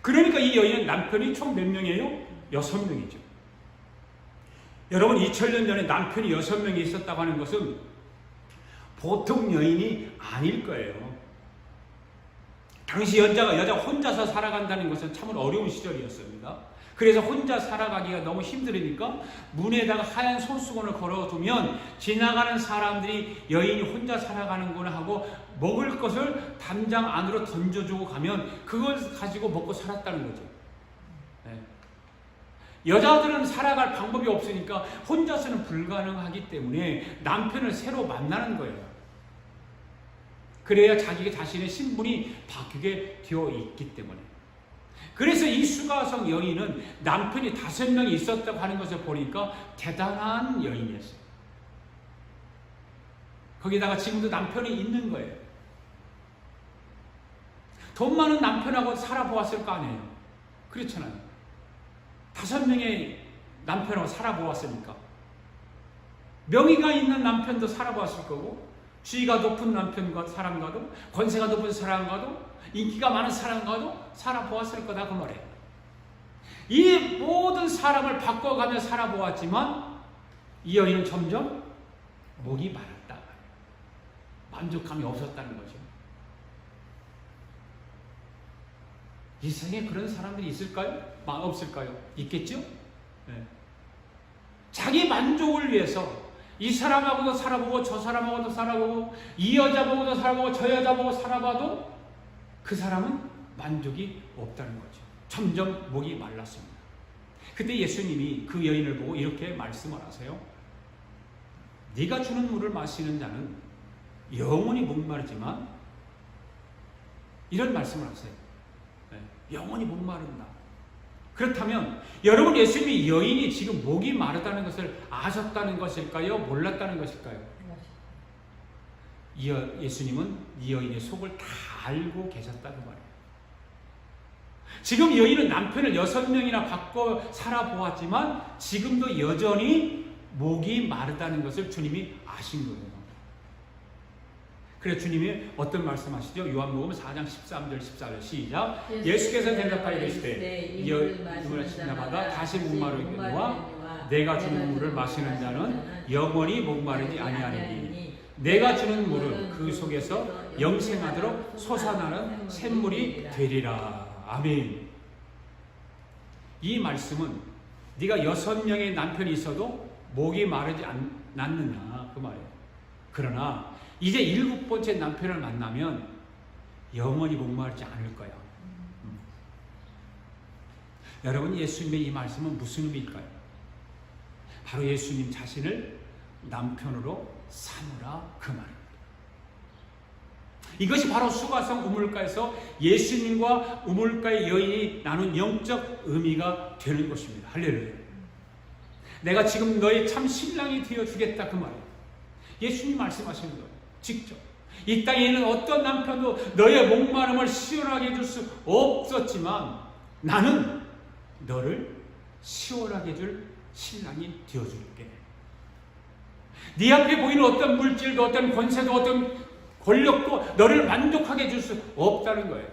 그러니까 이 여인은 남편이 총 몇 명이에요? 6명이죠. 여러분, 2000년 전에 남편이 6명이 있었다고 하는 것은 보통 여인이 아닐 거예요. 당시 여자 혼자서 살아간다는 것은 참으로 어려운 시절이었습니다. 그래서 혼자 살아가기가 너무 힘들으니까 문에다가 하얀 손수건을 걸어두면 지나가는 사람들이 여인이 혼자 살아가는구나 하고 먹을 것을 담장 안으로 던져주고 가면 그걸 가지고 먹고 살았다는 거죠. 네. 여자들은 살아갈 방법이 없으니까 혼자서는 불가능하기 때문에 남편을 새로 만나는 거예요. 그래야 자기 자신의 신분이 바뀌게 되어 있기 때문에. 그래서 이 수가성 여인은 남편이 5명이 있었다고 하는 것을 보니까 대단한 여인이었어요. 거기다가 지금도 남편이 있는 거예요. 돈 많은 남편하고 살아보았을 거 아니에요. 그렇잖아요. 5명의 남편하고 살아보았으니까. 명의가 있는 남편도 살아보았을 거고, 지위가 높은 남편과 사람과도, 권세가 높은 사람과도, 인기가 많은 사람과도 살아보았을 거다 그 말이에요. 이 모든 사람을 바꿔가며 살아보았지만 이 여인은 점점 목이 마랐다. 만족감이 없었다는 거죠. 이 세상에 그런 사람들이 있을까요? 없을까요? 있겠죠? 네. 자기 만족을 위해서 이 사람하고도 살아보고 저 사람하고도 살아보고 이 여자 보고도 살아보고 저 여자 보고 살아봐도 그 사람은 만족이 없다는 거죠. 점점 목이 말랐습니다. 그때 예수님이 그 여인을 보고 이렇게 말씀을 하세요. 네가 주는 물을 마시는 자는 영원히 목마르지만, 이런 말씀을 하세요. 영원히 목마른다. 그렇다면 여러분, 예수님이 여인이 지금 목이 마르다는 것을 아셨다는 것일까요? 몰랐다는 것일까요? 예수님은 이 여인의 속을 다 알고 계셨다는 말이에요. 지금 여인은 남편을 6명이나 바꿔 살아보았지만 지금도 여전히 목이 마르다는 것을 주님이 아신 거예요. 그래서 주님이 어떤 말씀하시죠? 요한복음 4장 13절 14절 시작. 예수께서 대답하여 이르시되 이 물을 마시는 자마다 다시 목마르겠노라. 내가 주는 물을 마시는 자는 영원히 목마르지 아니하리니 내가 주는 물은 그 속에서 영생하도록 솟아나는 샘물이 되리라. 아멘. 이 말씀은 네가 6명의 남편이 있어도 목이 마르지 않느냐 그 말이에요. 그러나 이제 7번째 남편을 만나면 영원히 목마르지 않을 거야. 여러분, 예수님의 이 말씀은 무슨 의미일까요? 바로 예수님 자신을 남편으로 삼으라 그 말입니다. 이것이 바로 수가성 우물가에서 예수님과 우물가의 여인이 나눈 영적 의미가 되는 것입니다. 할렐루야. 내가 지금 너의 참 신랑이 되어주겠다 그 말이에요. 예수님 말씀하시는 거예요. 직접. 이 땅에 있는 어떤 남편도 너의 목마름을 시원하게 해줄 수 없었지만 나는 너를 시원하게 해줄 신랑이 되어줄게. 네 앞에 보이는 어떤 물질도 어떤 권세도 어떤 권력도 너를 만족하게 해줄 수 없다는 거예요.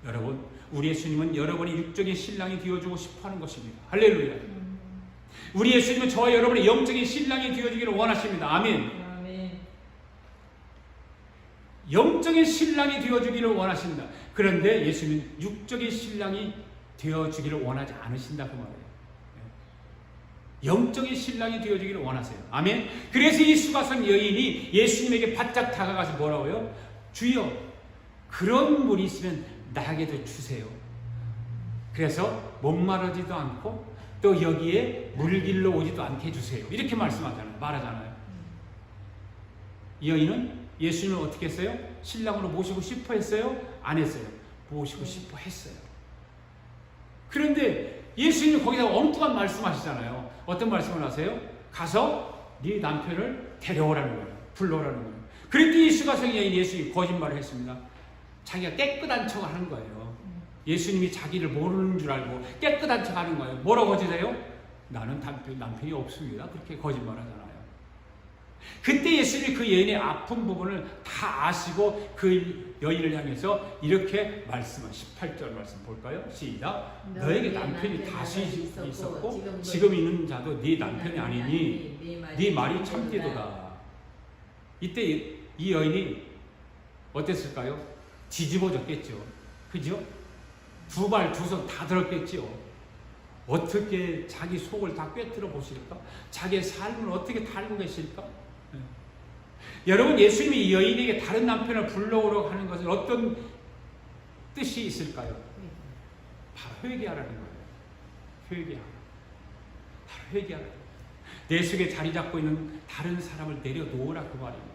여러분, 우리 예수님은 여러분이 육적인 신랑이 되어주고 싶어하는 것입니다. 할렐루야. 우리 예수님은 저와 여러분의 영적인 신랑이 되어주기를 원하십니다. 아멘. 영적인 신랑이 되어주기를 원하신다. 그런데 예수님은 육적인 신랑이 되어주기를 원하지 않으신다 그 말이에요. 영적인 신랑이 되어주기를 원하세요. 아멘. 그래서 이 수가성 여인이 예수님에게 바짝 다가가서 뭐라고요? 주여, 그런 물이 있으면 나에게도 주세요. 그래서 목마르지도 않고 또 여기에 물길로 오지도 않게 해주세요. 이렇게 말하잖아요. 이 여인은 예수님을 어떻게 했어요? 신랑으로 모시고 싶어 했어요? 안 했어요? 모시고 싶어 했어요. 그런데 예수님은 거기다 엉뚱한 말씀하시잖아요. 어떤 말씀을 하세요? 가서 네 남편을 데려오라는 거예요. 불러오라는 거예요. 그랬더니 이 수가성 여인 예수님이 거짓말을 했습니다. 자기가 깨끗한 척을 하는 거예요. 예수님이 자기를 모르는 줄 알고 깨끗한 척 하는 거예요. 뭐라고 거짓해요? 나는 남편이 없습니다. 그렇게 거짓말하잖아요. 그때 예수님이 그 여인의 아픈 부분을 다 아시고 그 여인을 향해서 이렇게 말씀한 18절 말씀 볼까요? 시작. 너에게 남편이 다시 있었고 지금 있는 자도 네 남편이 아니니 네 말이 참되도다. 이때 이 여인이 어땠을까요? 뒤집어졌겠죠. 그죠? 두 발 두 손 다 들었겠죠. 어떻게 자기 속을 다 꿰뚫어 보실까? 자기의 삶을 어떻게 다 알고 계실까? 여러분, 예수님이 이 여인에게 다른 남편을 불러오라고 하는 것은 어떤 뜻이 있을까요? 바로 회개하라는 거예요. 회개하라. 바로 회개하라. 내 속에 자리 잡고 있는 다른 사람을 내려놓으라 그 말입니다.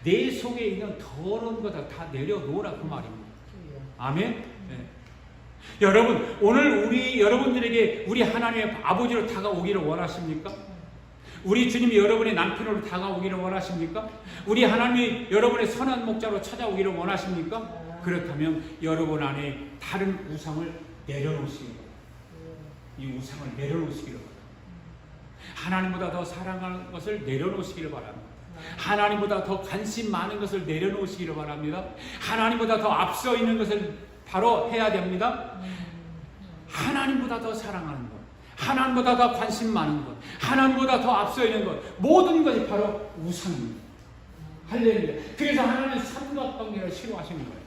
내 속에 있는 더러운 것을 다 내려놓으라 그 말입니다. 아멘? 네. 여러분, 오늘 여러분들에게 우리 하나님의 아버지로 다가오기를 원하십니까? 우리 주님이 여러분의 남편으로 다가오기를 원하십니까? 우리 하나님이 여러분의 선한 목자로 찾아오기를 원하십니까? 그렇다면 여러분 안에 다른 우상을 내려놓으시기 바랍니다. 이 우상을 내려놓으시기를 바랍니다. 하나님보다 더 사랑하는 것을 내려놓으시기를 바랍니다. 하나님보다 더 관심 많은 것을 내려놓으시기를 바랍니다. 하나님보다 더 앞서 있는 것을 바로 해야 됩니다. 하나님보다 더 사랑하는 것, 하나님보다 더 관심 많은 것, 하나님보다 더 앞서 있는 것, 모든 것이 바로 우상입니다. 할렐루야. 그래서 하나님은 삼각관계를 싫어하시는 거예요.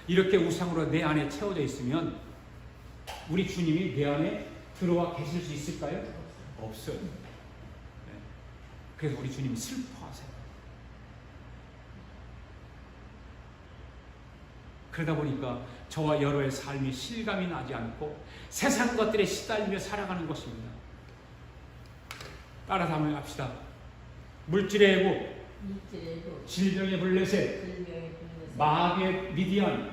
이렇게 우상으로 내 안에 채워져 있으면 우리 주님이 내 안에 들어와 계실 수 있을까요? 없어요. 그래서 우리 주님이 슬퍼하세요. 그러다 보니까 저와 여러의 삶이 실감이 나지 않고 세상 것들에 시달리며 살아가는 것입니다. 따라서 한번 합시다. 물질의 애국, 질병의 블레셋, 마귀의 미디안,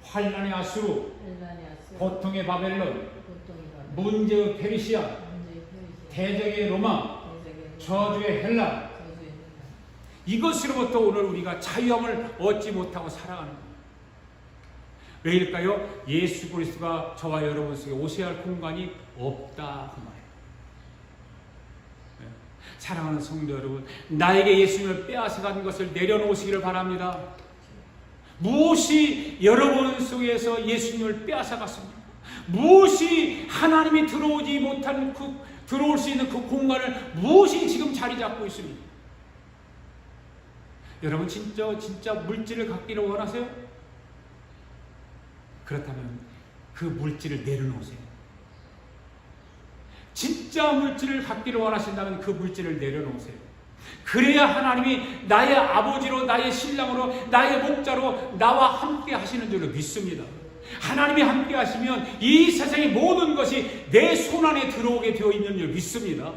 환난의 아수르, 고통의 바벨론, 문제의 페르시아, 대적의 로마, 저주의 헬라, 이것으로부터 오늘 우리가 자유함을 얻지 못하고 살아가는 겁니다. 왜일까요? 예수 그리스도가 저와 여러분 속에 오셔야 할 공간이 없다 그 말이에요. 사랑하는 성도 여러분, 나에게 예수님을 빼앗아간 것을 내려놓으시기를 바랍니다. 무엇이 여러분 속에서 예수님을 빼앗아갔습니까? 무엇이 하나님이 들어오지 못한 들어올 수 있는 그 공간을 무엇이 지금 자리 잡고 있습니까? 여러분 진짜 물질을 갖기를 원하세요? 그렇다면 그 물질을 내려놓으세요. 진짜 물질을 갖기를 원하신다면 그 물질을 내려놓으세요. 그래야 하나님이 나의 아버지로, 나의 신랑으로, 나의 목자로 나와 함께 하시는 줄로 믿습니다. 하나님이 함께 하시면 이 세상의 모든 것이 내 손안에 들어오게 되어 있는 줄 믿습니다.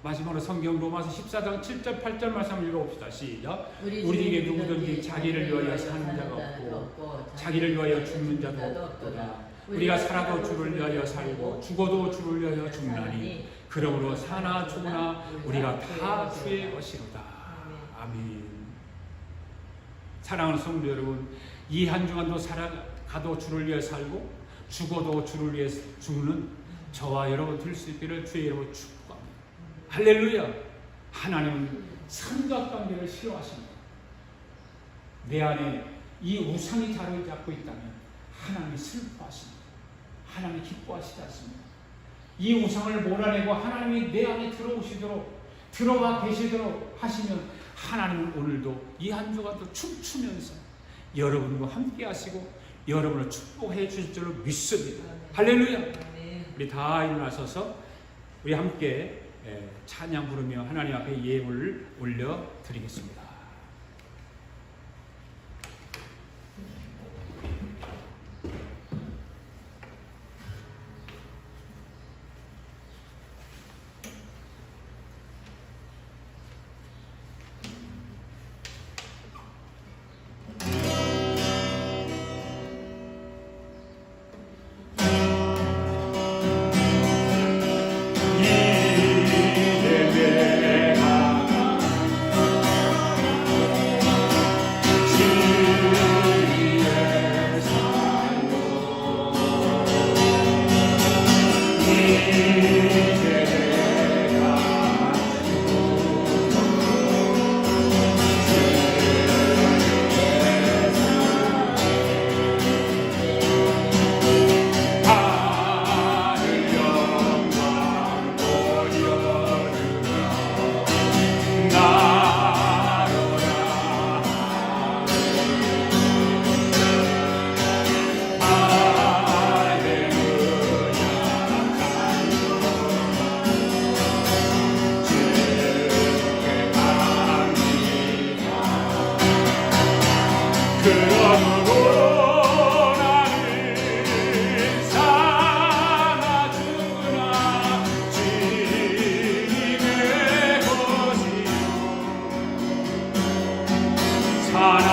마지막으로 성경 로마서 14장 7절 8절 말씀을 읽어봅시다. 시작. 우리에게 누구든지 자기를 위하여 사는 자가 없고 자기를 위하여 죽는 자도 없도다. 우리가 살아도 주를 위하여 살고 죽어도 주를 위하여 죽나니 그러므로 사나 죽으나 우리가 다 주의 것이로다. 아멘. 사랑하는 성도 여러분, 이 한 주간도 살아가도 주를 위해 살고 죽어도 주를 위해 죽는 저와 여러분 될 수 있기를 주의 이름으로 축복합니다. 할렐루야. 하나님은 삼각관계를 싫어하십니다. 내 안에 이 우상이 자리를 잡고 있다면 하나님이 슬퍼하십니다. 하나님이 기뻐하시지 않습니다. 이 우상을 몰아내고 하나님이 내 안에 들어오시도록 들어와 계시도록 하시면 하나님은 오늘도 이 한 주간도 춤추면서 여러분과 함께 하시고 여러분을 축복해 주실 줄로 믿습니다. 할렐루야. 우리 다 일어나셔서 우리 함께 찬양 부르며 하나님 앞에 예물을 올려 드리겠습니다. 하나